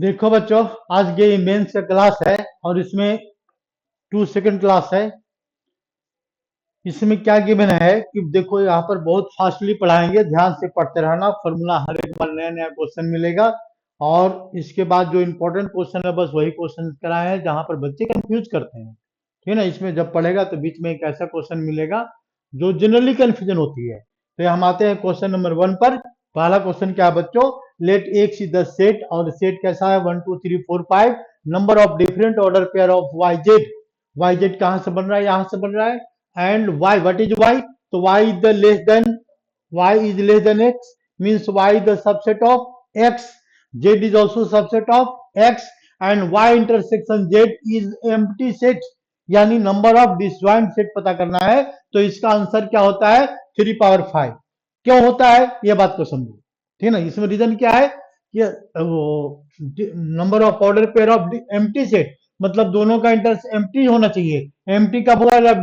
देखो बच्चों, आज ये मेंस का क्लास है और इसमें 2 सेकंड क्लास है। इसमें क्या गिवन है कि देखो यहाँ पर बहुत फास्टली पढ़ाएंगे, ध्यान से पढ़ते रहना। फॉर्मूला हर एक बार नया नया क्वेश्चन मिलेगा और इसके बाद जो इम्पोर्टेंट क्वेश्चन है बस वही क्वेश्चन कराए हैं जहां पर बच्चे कंफ्यूज करते हैं। ठीक है ना। इसमें जब पढ़ेगा तो बीच में एक ऐसा क्वेश्चन मिलेगा जो जनरली कंफ्यूजन होती है। तो हम आते हैं क्वेश्चन नंबर 1 पर। पहला क्वेश्चन क्या है बच्चों? Let X is the set, और सेट कैसा है? 1 2 3 4 5 number of different order pair of Y Z. Y Z कहां से बन रहा है? यहां से बन रहा है। And y, what is y? So y is the less than, y is less than x, means y is the subset of x. Z is also subset of x, and y intersection z is empty set, यानी number of disjoint set पता करना है। तो इसका answer क्या होता है? 3 power 5। क्यों होता है ये बात को समझो। ठीक है ना। इसमें रीजन क्या है कि number of order pair of empty set, मतलब दोनों का इंटर्स एम्प्टी होना चाहिए। एम्प्टी कब होगा?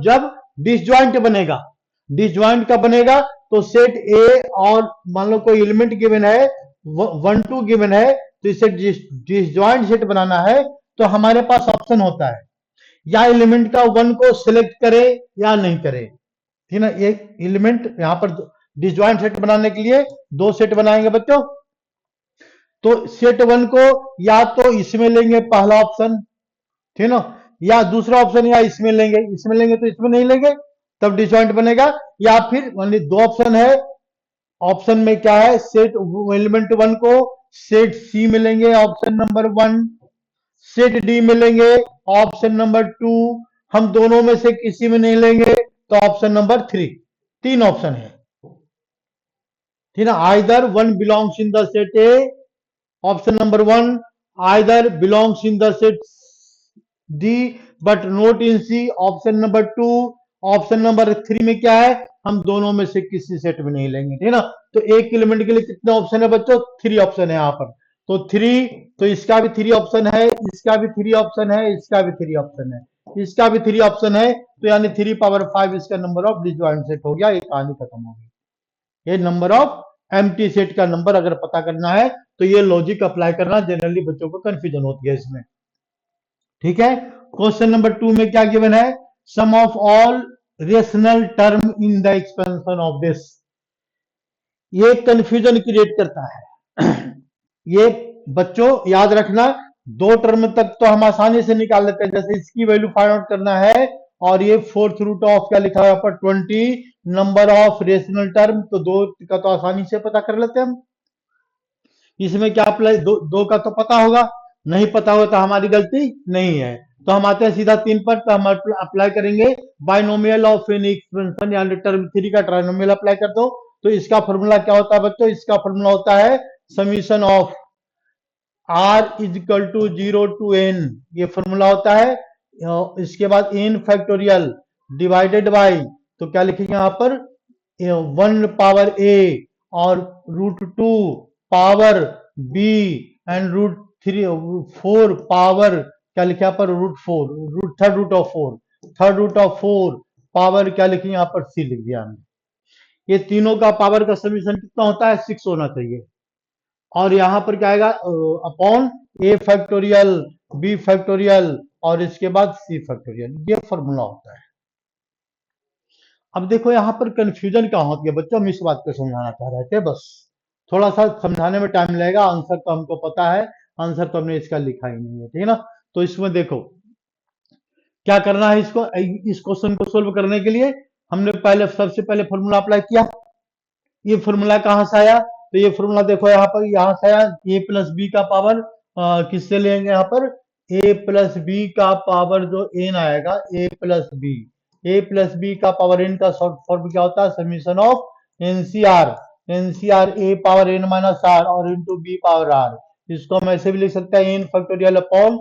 जब डिसजॉइंट बनेगा। डिसजॉइंट कब बनेगा? तो सेट ए और मान लो कोई एलिमेंट गिवन है, 1 2 गिवन है, तो इसे डिसजॉइंट सेट बनाना है तो हमारे पास ऑप्शन होता है, या एलिमेंट का 1 को सिलेक्ट करे या नहीं करे। ठीक है ना। एक एलिमेंट यहां पर डिसजॉइंट सेट बनाने के लिए 2 सेट बनाएंगे बच्चों। तो सेट 1 को या तो इसमें लेंगे, पहला ऑप्शन, ठीक है ना, या दूसरा ऑप्शन, या इसमें लेंगे। इसमें लेंगे तो इसमें नहीं लेंगे, तब डिसजॉइंट बनेगा। या फिर ओनली 2 ऑप्शन है। ऑप्शन में क्या है? सेट एलिमेंट 1 को सेट सी मिलेंगे, ऑप्शन नंबर 1। सेट डी मिलेंगे, ऑप्शन नंबर 2। हम दोनों में से किसी में नहीं लेंगे तो ऑप्शन नंबर 3। 3 ऑप्शन है। ठीक है ना। Either 1 belongs in the set A, option number 1, either belongs in the set D but not in C, option number 2। Option number 3 में क्या है? हम दोनों में से किसी सेट में नहीं लेंगे। ठीक है ना। तो एक एलिमेंट के लिए कितने ऑप्शन है बच्चों? 3 ऑप्शन है यहाँ पर। तो 3, तो इसका भी 3 ऑप्शन है, इसका भी 3 ऑप्शन है, इसका भी 3 ऑप्शन है, इसका भी 3 ऑप्शन है। तो यानी 3 पावर 5 इसका नंबर ऑफ डिसजॉइंट सेट हो गया। ये कहानी खत्म हो गई। ये नंबर ऑफ एम्प्टी सेट का नंबर अगर पता करना है तो ये लॉजिक अप्लाई करना, जनरली बच्चों को कंफ्यूजन होती है इसमें। ठीक है। क्वेश्चन नंबर 2 में क्या गिवन है? Sum of all rational term in the expansion of this. ये कंफ्यूजन क्रिएट करता है। ये बच्चों याद रखना, 2 टर्म तक तो हम आसानी से निकाल लेते हैं, जैसे इसकी वैल्यू फाइंड आउट करना है और ये 4th रूट ऑफ क्या लिखा है पर 20 नंबर ऑफ रेशनल टर्म, तो 2 का तो आसानी से पता कर लेते हैं हम। इसमें क्या अप्लाई, 2 का तो पता होगा, नहीं पता होगा तो हमारी गलती नहीं है। तो हम आते हैं सीधा 3 पर। तो हम अप्लाई करेंगे बाइनोमियल ऑफ एन एक्सपेंशन, यानी टर्म 3 का ट्राइनोमियल अप्लाई कर दो। तो इसका फॉर्मूला क्या होता है बच्चों? इसका फॉर्मूला होता है summation of R is equal to 0 to N, ये फॉर्मूला होता है। इसके बाद एन फैक्टोरियल डिवाइडेड बाई, तो क्या लिखेंगे यहाँ पर? 1 पावर ए और √2 पावर बी एंड √4 पावर क्या लिखे यहाँ पर? √4, third root of 4, third root of 4 power क्या लिखेंगे यहाँ पर? सी लिख दिया हमने। ये तीनों का पावर का समीशन कितना होता है? 6 होना चाहिए। और यहां पर क्या आएगा? अपॉन ए फैक्टोरियल, बी फैक्टोरियल और इसके बाद सी फैक्टोरियल, ये फॉर्मूला होता है। अब देखो यहां पर कंफ्यूजन क्या होती है बच्चों, हम इस बात को समझाना चाह रहे थे बस। थोड़ा सा समझाने में टाइम लगेगा, आंसर तो हमको पता है, आंसर तो हमने इसका लिखा ही नहीं है। ठीक है ना। तो इसमें देखो क्या करना है, इसको इस क्वेश्चन को सोल्व करने के लिए हमने पहले सबसे पहले फॉर्मूला अप्लाई किया। ये फॉर्मूला कहां से आया? तो ये फॉर्मूला देखो यहाँ पर, यहां से आया ए प्लस बी का पावर, किससे लेंगे यहाँ पर? ए प्लस बी का पावर जो एन आएगा, A plus B, A plus B का पावर एन का शॉर्ट फॉर्म क्या होता है? Summation of NCR, NCR A power N minus R और इंटू बी पावर आर। इसको हम ऐसे भी लिख सकते हैं, N factorial upon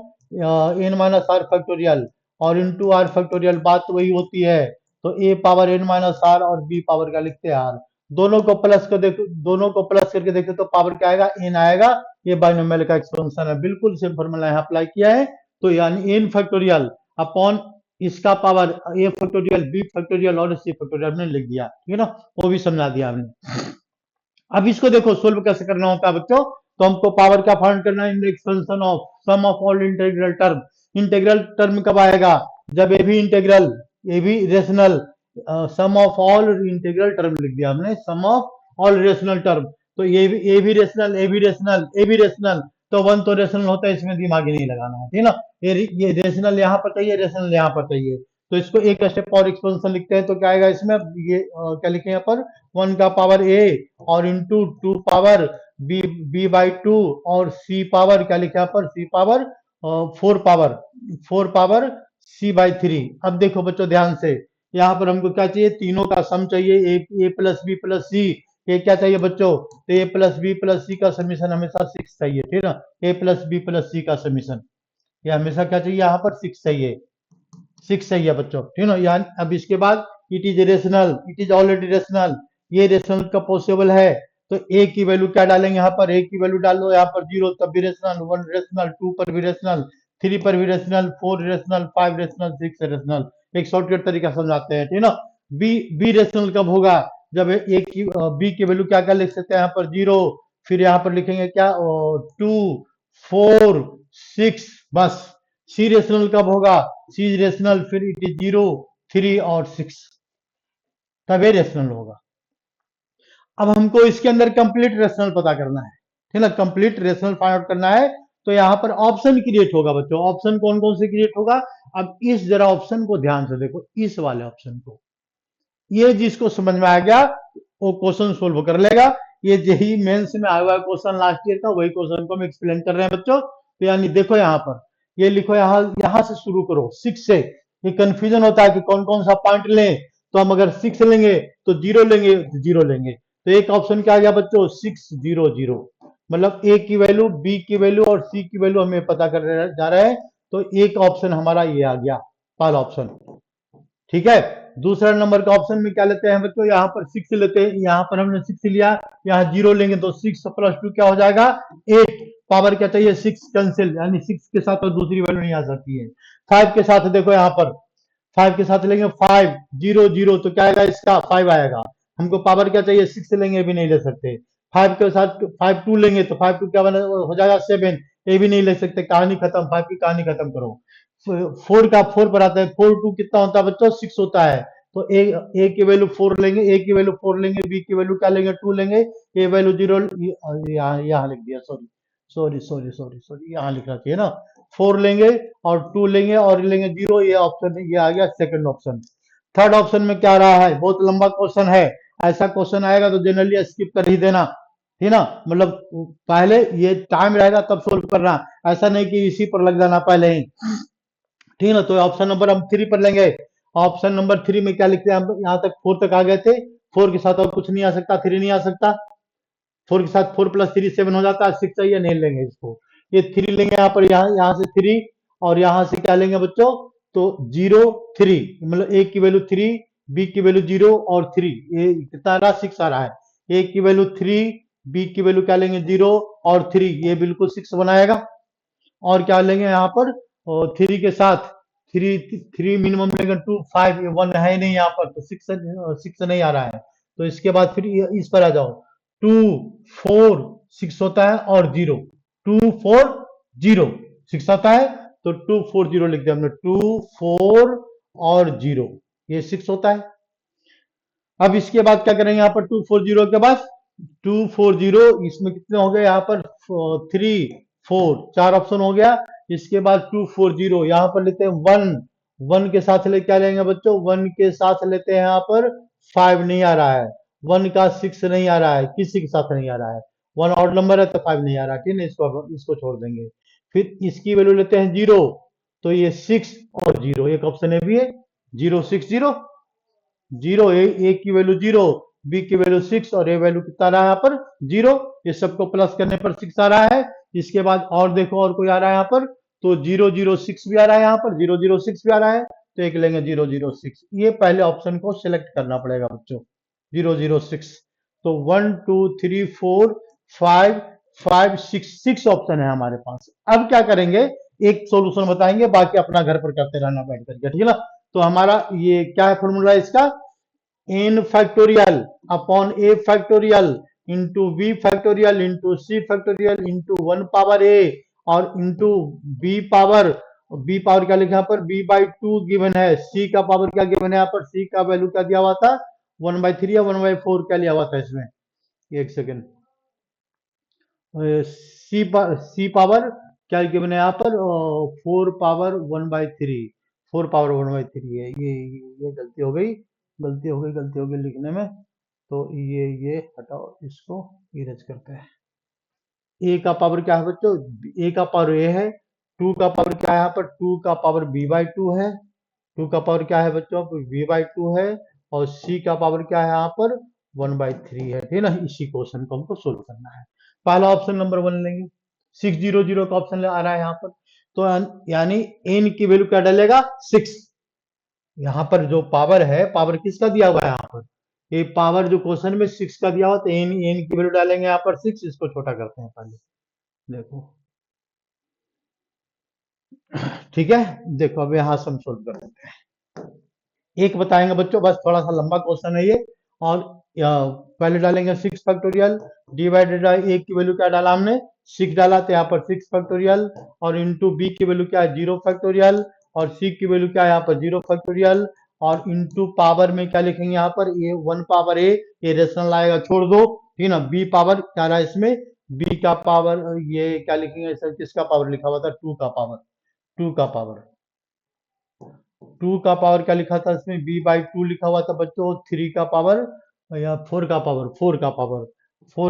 N minus R factorial और इंटू आर फैक्टोरियल, बात तो वही होती है। तो ए पावर एन माइनस आर और बी पावर क्या लिखते हैं? आर। दोनों को प्लस कर देखो, दोनों को प्लस करके देखो तो पावर क्या आएगा? एन आएगा। ये बाइनोमियल का एक्सपेंशन है, बिल्कुल सेम फॉर्मूला यहाँ अप्लाई किया है। तो यानी एन फैक्टोरियल अपॉन इसका पावर ए फैक्टोरियल, बी फैक्टोरियल और सी फैक्टोरियल हमने लिख दिया। ठीक है ना, वो भी समझा दिया हमने। अब इसको देखो सोल्व कैसे करना होता है बच्चों। तो हमको पावर क्या फाइंड करना है, in the expansion of sum of all integral term. Integral term कब आएगा, जब ए भी इंटीग्रल, ए भी rational, sum of all integral term लिख दिया हमने, sum of all rational term. तो ए भी रेशनल, ए भी रेशनल, ए भी रेशनल, तो वन तो रेशनल होता है, इसमें दिमाग ही नहीं लगाना है, ठीक ना। ये रेशनल यहाँ पर चाहिए, रेशनल यहाँ पर चाहिए, तो इसको एक स्टेप और एक्सपेंशन लिखते हैं, तो क्या आएगा इसमें, ये क्या लिखे यहाँ पर, 1 का पावर ए और इंटू 2 पावर बी बाई 2 और सी पावर क्या लिखा यहाँ पर, सी पावर 4 पावर सी बाई 3। अब देखो बच्चों ध्यान से, यहाँ पर हमको क्या चाहिए, तीनों का सम चाहिए, ए प्लस बी प्लस सी। ये क्या चाहिए बच्चों, तो ए प्लस बी प्लस सी का समीशन हमेशा 6 चाहिए, ठीक है ना। ए प्लस बी प्लस सी का समीशन ये हमेशा क्या चाहिए, यहाँ पर 6 चाहिए, 6 चाहिए बच्चों, ठीक है ना। अब इसके बाद it is rational, it is already rational, ये रेशनल का पॉसिबल है, तो ए की वैल्यू क्या डालेंगे यहाँ पर, ए की वैल्यू डाल दो यहाँ पर 0 तब भी रेशनल, 1 रेशनल, 2 पर भी रेशनल, 3 पर भी रेशनल, 4 रेशनल, 5 रेशनल, 6 रेशनल। एक शॉर्टकट तरीका समझाते हैं, ठीक है ना। बी रेशनल कब होगा, जब ए की बी की वैल्यू क्या क्या लिख सकते हैं यहाँ पर 0, फिर यहाँ पर लिखेंगे क्या 2 4 6, बस। सी रेशनल कब होगा, सी रेशनल फिर इट इज 0 3 और 6, तब ये रेशनल होगा। अब हमको इसके अंदर कंप्लीट रेशनल पता करना है, ठीक है ना, कंप्लीट रेशनल फाइंड आउट करना है, तो यहाँ पर ऑप्शन क्रिएट होगा बच्चों। ऑप्शन कौन कौन से क्रिएट होगा, अब इस जरा ऑप्शन को ध्यान से देखो, इस वाले ऑप्शन को, ये जिसको समझ में आ गया वो क्वेश्चन सोल्व कर लेगा। ये जेई मेंस में आया हुआ क्वेश्चन लास्ट ईयर का, वही क्वेश्चन को हम एक्सप्लेन कर रहे हैं बच्चों। तो यानी देखो यहाँ पर, ये लिखो, यहाँ से शुरू करो 6 से। ये कंफ्यूजन होता है कि कौन कौन सा पॉइंट लें, तो हम अगर 6 लेंगे तो 0 लेंगे, तो 0 लेंगे। तो एक ऑप्शन क्या आ गया बच्चों, 6 0 0, मतलब ए की वैल्यू, बी की वैल्यू और सी की वैल्यू हमें पता कर जा रहे हैं, तो एक ऑप्शन हमारा ये आ गया, पहला ऑप्शन, ठीक है। दूसरा नंबर का ऑप्शन में क्या लेते हैं बच्चों, यहाँ पर 6 लेते हैं, यहाँ पर हमने 6 लिया, यहाँ 0 लेंगे तो 6 प्लस 2 क्या हो जाएगा 8, पावर क्या चाहिए 6 कैंसिल, यानी 6 के साथ और दूसरी वैल्यू नहीं आ सकती है। 5 के साथ देखो यहाँ पर, 5 के साथ लेंगे 5 0 0, तो क्या आएगा इसका 5 आएगा। हमको पावर क्या चाहिए 6 लेंगे, भी नहीं ले सकते। 5 के साथ 5 2 लेंगे तो 5 2 क्या हो जाएगा 7, ये भी नहीं ले सकते, कहानी खत्म, 5 की कहानी खत्म करो। 4 का 4 पर आता है, 4 2 कितना होता है बच्चों 6 होता है, तो ए की वैल्यू 4 लेंगे, ए की वैल्यू 4 लेंगे, बी की वैल्यू क्या लेंगे 2 लेंगे, ए वैल्यू 0, यहाँ लिख दिया, sorry sorry sorry sorry sorry, यहाँ लिखना चाहिए ना, 4 लेंगे और 2 लेंगे और लेंगे 0, ये ऑप्शन, ये आ गया सेकंड ऑप्शन। थर्ड ऑप्शन में क्या रहा है, बहुत लंबा क्वेश्चन है, ऐसा क्वेश्चन आएगा तो जनरली स्किप कर ही देना, ठीक ना, मतलब पहले ये टाइम रहेगा तब सोल्व करना, ऐसा नहीं कि इसी पर लग जाना पहले ही, ठीक है ना। तो ऑप्शन नंबर हम 3 पर लेंगे। ऑप्शन नंबर 3 में क्या लिखते हैं, हम यहाँ तक 4 तक आ गए थे, 4 के साथ और कुछ नहीं आ सकता, 3 नहीं आ सकता, 4 के साथ 4 प्लस 3 7 हो जाता है, 6 चाहिए, नहीं लेंगे इसको, ये 3 लेंगे यहाँ पर, यहाँ से 3 और यहाँ से क्या लेंगे बच्चों, तो 0 3, मतलब ए की वैल्यू 3, बी की वैल्यू 0 और 3, ये कितना आ रहा 6 आ रहा है, ए की वैल्यू 3, बी की वैल्यू क्या लेंगे 0 और 3, ये बिल्कुल 6 बनाएगा। और क्या लेंगे यहाँ पर, 3 के साथ 3 मिनिमम लेंगे 2 5, ये 1 है नहीं यहाँ पर, तो 6 नहीं आ रहा है, तो इसके बाद फिर इस पर आ जाओ, 2 4 6 होता है और 0, 2 4 0 6 आता है, तो 2 4 0 लिख दिया हमने, 2 4 और 0, ये 6 होता है। अब इसके बाद क्या करेंगे यहाँ पर 2 4 0 के बाद 2 4 0, इसमें कितने हो गए यहाँ पर 3 4, 4 ऑप्शन हो गया। इसके बाद 2 4 0, यहाँ पर लेते हैं 1, 1 के साथ ले क्या लेंगे बच्चों, 1 के साथ लेते हैं यहाँ पर 5 नहीं आ रहा है, 1 का 6 नहीं आ रहा है, किसी के साथ नहीं आ रहा है, 1 ऑड नंबर है तो 5 नहीं आ रहा, ठीक है, इसको छोड़ देंगे। फिर इसकी वैल्यू लेते हैं 0, तो ये 6 और 0, एक ऑप्शन है भी है 0 6 0 0, ए की वैल्यू 0, बी की वैल्यू 6 और ए वैल्यू कितना रहा है यहाँ पर 0, ये सबको प्लस करने पर 6 आ रहा है। इसके बाद और देखो और कोई आ रहा है यहाँ पर, तो 0 0 6 भी आ रहा है यहाँ पर, 0 0 6 भी आ रहा है, तो एक लेंगे 0 0 6, ये पहले ऑप्शन को सिलेक्ट करना पड़ेगा बच्चों 0 0 6। तो 1 2 3 4 5 5 6 ऑप्शन है हमारे पास। अब क्या करेंगे, एक सॉल्यूशन बताएंगे, बाकी अपना घर पर करते रहना बैठ करके, ठीक है ना। तो हमारा ये क्या है फॉर्मूला इसका, n factorial upon a factorial into b factorial into c factorial into 1 power a और इंटू बी पावर क्या लिखा पर b/2 गिवन है। सी का पावर क्या गिवन है यहाँ पर, सी का वैल्यू क्या दिया हुआ था 1/3 या 1/4 क्या लिया हुआ था इसमें, एक सेकेंड, सी पावर क्या गिवन है यहाँ पर 4 पावर 1/3, 4 पावर 1/3 है। ये गलती हो गई लिखने में, तो ये हटाओ, इसको इरेज करते हैं। ए का पावर क्या है बच्चों, ए का पावर ए है, 2 का पावर क्या है यहाँ पर, 2 का पावर b/2 है, 2 का पावर क्या है बच्चों b/2 है, और c का पावर क्या है यहाँ पर 1/3 है, ठीक है ना। इसी क्वेश्चन को हमको सोल्व करना है। पहला ऑप्शन नंबर 1 लेंगे, 600 का ऑप्शन आ रहा है यहाँ पर, तो यानी n की वैल्यू क्या डालेगा 6। यहाँ पर जो पावर है, पावर किसका दिया हुआ है यहाँ पर, ये पावर जो क्वेश्चन में 6 का दिया हुआ, तो n की वैल्यू डालेंगे यहाँ पर 6, इसको छोटा करते हैं पहले, देखो ठीक है। देखो अब यहाँ से हम सोल्व कर लेते हैं, एक बताएंगे बच्चों, बस थोड़ा सा लंबा क्वेश्चन है ये। और पहले डालेंगे 6 फैक्टोरियल डिवाइडेड बाई ए की वैल्यू क्या डाला हमने 6 डाला, तो यहाँ पर 6 फैक्टोरियल, और इंटू बी की वैल्यू क्या है 0 फैक्टोरियल, और सी की वैल्यू क्या है यहाँ पर 0 फैक्टोरियल, और इंटू पावर में क्या लिखेंगे यहाँ पर ये 1 पावर ए, ये रेशनल आएगा छोड़ दो, ठीक है ना। बी पावर क्या रहा है इसमें, बी का पावर ये क्या लिखेंगे सर, किसका पावर लिखा हुआ था 2 का पावर, 2 का पावर 2 का पावर क्या लिखा था इसमें b/2 लिखा हुआ था बच्चों, 3 का पावर या 4 का पावर 4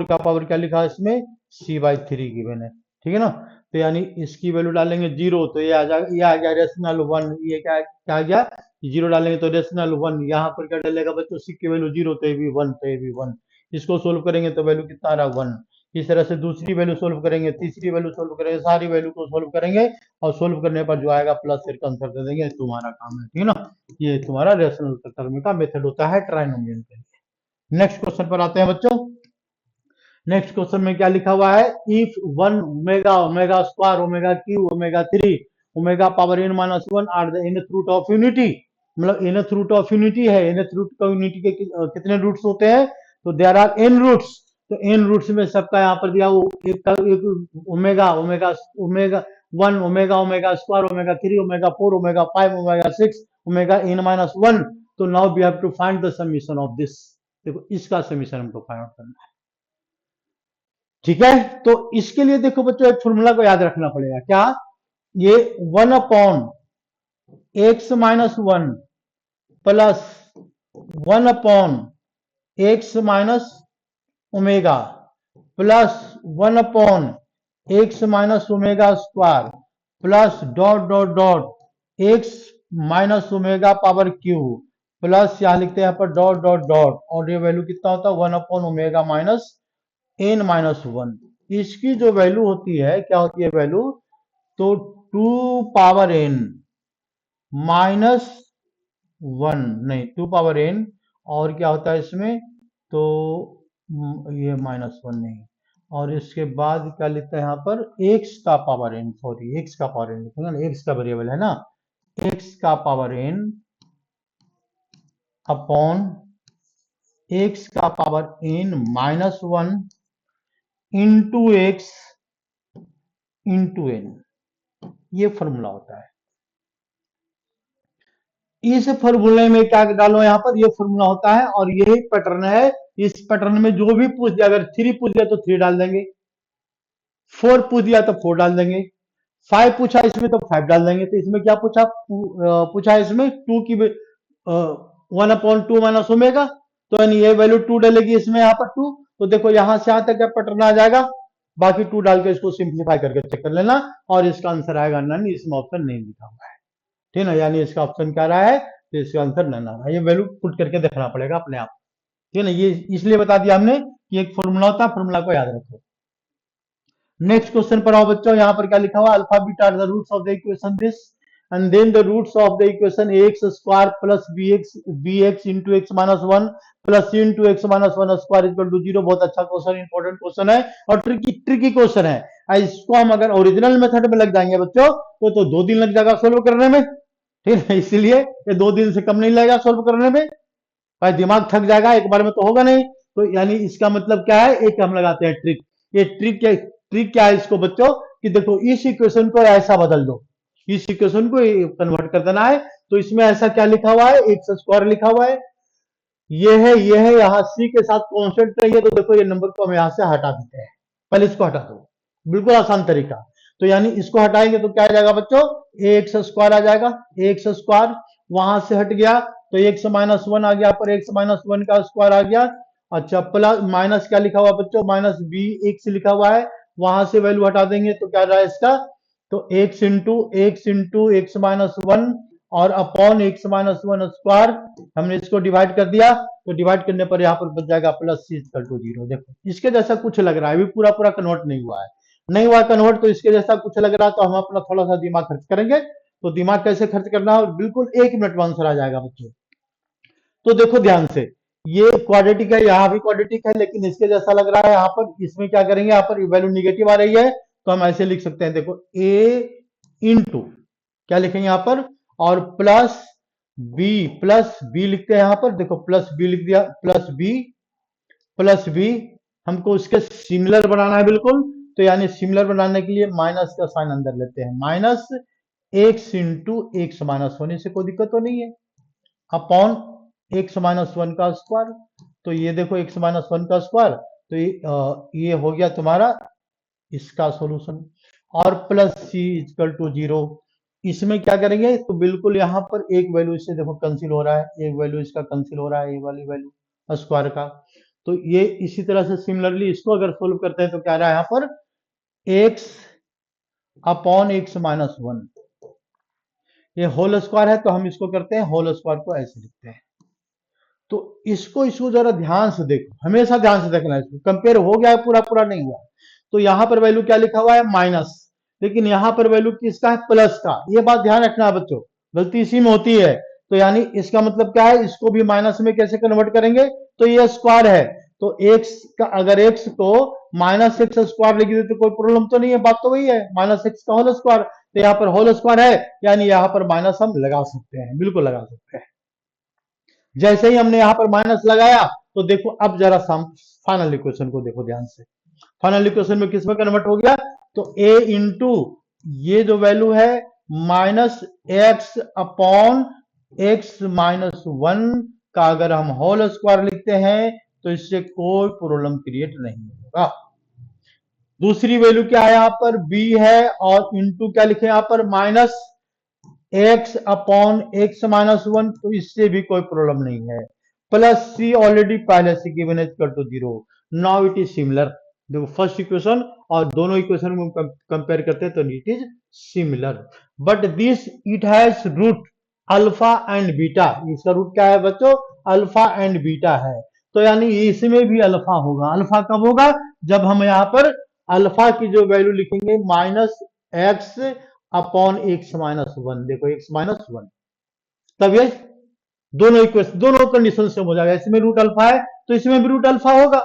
का पावर क्या लिखा है इसमें c/3 गिवन है, ठीक है ना। तो यानी इसकी वैल्यू डालेंगे 0, तो ये आ जाएगा, ये आ गया रेशनल 1, ये क्या क्या आ गया 0 डालेंगे तो रेशनल 1, यहाँ पर क्या डालेगा बच्चों c की वैल्यू 0, तो ये भी 1, तो ये भी 1, इसको सोल्व करेंगे तो वैल्यू कितना आ रहा 1। इस तरह से दूसरी वैल्यू सोल्व करेंगे, तीसरी वैल्यू सोल्व करेंगे, सारी वैल्यू को सोल्व करेंगे, और सोल्व करने पर जो आएगा प्लस फिर आंसर दे देंगे, तुम्हारा काम है, ठीक है ना। ये तुम्हारा रेशनल टर्म का मेथड होता है ट्राइनोमियल के लिए। नेक्स्ट क्वेश्चन पर आते हैं बच्चों। नेक्स्ट क्वेश्चन में क्या लिखा हुआ है, if 1 omega omega square omega cube omega 3 omega power n-1 are the nth root of unity, मतलब nth रूट ऑफ यूनिटी है, nth रूट का यूनिटी के कितने रूट्स होते हैं, तो देयर आर n रूट्स, तो n रूट्स में सबका यहाँ पर दिया वो एक omega omega omega 1 omega omega square omega 3 omega 4 omega 5 omega 6 omega n-1, तो now we have to find the summation of this. देखो इसका समीशन हमको फाइंड आउट करना है, ठीक है। तो इसके लिए देखो बच्चों एक फॉर्मूला को याद रखना पड़ेगा, क्या, ये 1/x-1 प्लस 1/x-ओमेगा प्लस 1/x-ओमेगा square plus dot dot dot x-ओमेगा पावर क्यू प्लस यहां लिखते हैं यहाँ पर डॉट डॉट डॉट, और ये वैल्यू कितना होता है 1/ओमेगा माइनस n-1। इसकी जो वैल्यू होती है, क्या होती है वैल्यू, तो 2 पावर n -1, नहीं 2 पावर n, और क्या होता है इसमें, तो ये -1 नहीं, और इसके बाद क्या लिखता है यहाँ पर x का पावर n, सॉरी x का पावर n लिखेंगे ना, x का वेरिएबल है ना, x का पावर n अपॉन x का power n-1 into x into n, ये फॉर्मूला होता है। इस फॉर्मूले में क्या डालो यहाँ पर, ये फॉर्मूला होता है, और यही पैटर्न है। इस पैटर्न में जो भी पूछ दिया, अगर 3 पूछ दिया तो 3 डाल देंगे, 4 पूछ दिया तो 4 डाल देंगे, 5 पूछा इसमें तो 5 डाल देंगे। तो इसमें क्या पूछा, पूछा इसमें 2 की 1/2 माइनस ओमेगा, तो यानी ये वैल्यू 2 डालेगी इसमें यहाँ पर 2, तो देखो यहां से यहां तक क्या पैटर्न आ जाएगा, बाकी 2 डाल के इसको सिंप्लीफाई करके चेक कर लेना, और इसका आंसर आएगा नन, इसमें ऑप्शन नहीं लिखा हुआ है, ठीक है ना, यानी इसका ऑप्शन क्या रहा है, तो इसका आंसर नन आ रहा है। ये वैल्यू पुट करके देखना पड़ेगा अपने आप, ठीक है ना। ये इसलिए बता दिया हमने कि एक फॉर्मूला होता है, फॉर्मूला को याद रखो। नेक्स्ट क्वेश्चन पर आओ बच्चों, यहाँ पर क्या लिखा हुआ, alpha beta are the roots of the equation this, and then the roots of the equation ax square plus bx into x minus 1 plus c into x minus 1 square equal to 0। बहुत अच्छा question, important question है, और tricky question है। इसको हम अगर original method में लग जाएंगे बच्चों, तो 2 दिन लग जाएगा सोल्व करने में, ठीक है, इसलिए ये 2 दिन से कम नहीं लगेगा सोल्व करने में, भाई दिमाग थक जाएगा, एक बार में तो होगा नहीं। तो यानी इसका मतलब क्या है, एक हम लगाते हैं ट्रिक। ये ट्रिक क्या है इसको बच्चों, कि देखो इस इक्वेशन को ऐसा बदल दो, इस इक्वेशन को कन्वर्ट कर देना है। तो इसमें ऐसा क्या लिखा हुआ है, एक्स स्क्वायर लिखा हुआ है, ये है यहाँ सी के साथ कॉन्स्टेंट नहीं है, तो देखो ये नंबर को हम यहाँ से हटा देते हैं। पहले इसको हटा दो, बिल्कुल आसान तरीका। तो यानी इसको हटाएंगे तो क्या आ जाएगा बच्चों, एक्स स्क्वायर आ जाएगा, एक्स स्क्वायर वहां से हट गया तो एक्स माइनस वन आ गया, पर एक्स माइनस वन का स्क्वायर आ गया। अच्छा, प्लस माइनस क्या लिखा हुआ बच्चों, माइनस बी एक्स लिखा हुआ है, वहां से वैल्यू हटा देंगे तो क्या रहा है इसका, तो x into x minus one और upon x minus one square. हमने इसको डिवाइड कर दिया, तो डिवाइड करने पर यहाँ पर बच जाएगा plus C equal to zero. देखो इसके जैसा कुछ लग रहा है, अभी पूरा पूरा कन्वर्ट नहीं हुआ है, नहीं हुआ कन्वर्ट, तो इसके जैसा कुछ लग रहा है, तो हम अपना थोड़ा सा दिमाग खर्च करेंगे। तो दिमाग कैसे खर्च करना है, और बिल्कुल 1 मिनट में आंसर आ जाएगा बच्चों। तो देखो ध्यान से, ये क्वाड्रेटिक है, यहाँ भी क्वाड्रेटिक है, लेकिन इसके जैसा लग रहा है यहाँ पर। इसमें क्या करेंगे, यहाँ पर वैल्यू निगेटिव आ रही है, तो हम ऐसे लिख सकते हैं, देखो ए इंटू क्या लिखेंगे यहाँ पर, और प्लस बी लिखते हैं यहाँ पर, देखो प्लस बी लिख दिया, प्लस बी हमको उसके सिमिलर बनाना है बिल्कुल। तो यानी सिमिलर बनाने के लिए माइनस का साइन अंदर लेते हैं, minus X into x minus one, इससे कोई दिक्कत तो नहीं है, अपॉन एक्स माइनस वन का स्क्वायर। तो ये देखो एक्स माइनस वन का स्क्वायर, तो ये हो गया तुम्हारा इसका सॉल्यूशन, और plus C equal to zero. इसमें क्या करेंगे, तो बिल्कुल यहाँ पर एक वैल्यू इससे देखो कैंसिल हो रहा है, एक वैल्यू इसका कैंसिल हो रहा है, ये वाली वैल्यू स्क्वायर का। तो ये इसी तरह से सिमिलरली इसको अगर सोल्व करते हैं तो क्या रहा है यहाँ पर, x upon x minus one, ये होल स्क्वायर है, तो हम इसको करते हैं होल स्क्वायर को ऐसे लिखते हैं। तो इसको जरा ध्यान से देखो, हमेशा ध्यान से देखना है, इसको कंपेयर हो गया है, पूरा पूरा नहीं हुआ। तो यहाँ पर वैल्यू क्या लिखा हुआ है, माइनस, लेकिन यहाँ पर वैल्यू किसका है, प्लस का। ये बात ध्यान रखना बच्चों, गलती इसी में होती है। तो यानी इसका मतलब क्या है, इसको भी माइनस में कैसे कन्वर्ट करेंगे, तो ये स्क्वायर है, तो एक्स का अगर एक्स को माइनस एक्स स्क्वायर लिख दे तो कोई प्रॉब्लम तो नहीं है, बात तो वही है, माइनस एक्स का होल स्क्वायर। तो यहाँ पर होल स्क्वायर है, यानी यहाँ पर माइनस हम लगा सकते हैं, बिल्कुल लगा सकते हैं। जैसे ही हमने यहां पर माइनस लगाया, तो देखो अब जरा फाइनल इक्वेशन को देखो ध्यान से, फाइनल इक्वेशन में किसमें कन्वर्ट हो गया, तो ए इंटू ये जो वैल्यू है minus x upon x minus one का अगर हम होल स्क्वायर लिखते हैं तो इससे कोई प्रॉब्लम क्रिएट नहीं होगा। दूसरी वैल्यू क्या है यहाँ पर, बी है, और इंटू क्या लिखे यहाँ पर, minus x upon x minus one, तो इससे भी कोई प्रॉब्लम नहीं है। प्लस सी ऑलरेडी पहले से given is equal to zero, now it is similar. देखो फर्स्ट इक्वेशन और दोनों इक्वेशन में कंपेयर करते हैं तो it is similar, but this it has root alpha and beta. इसका रूट क्या है बच्चों, अल्फा एंड बीटा है, तो यानी इसमें भी अल्फा होगा। अल्फा कब होगा, जब हम यहाँ पर अल्फा की जो वैल्यू लिखेंगे minus x upon x minus one, देखो एक्स माइनस वन, तब ये दोनों इक्वेशन दोनों कंडीशन से हो जाएगा। इसमें रूट अल्फा है तो इसमें भी रूट अल्फा होगा।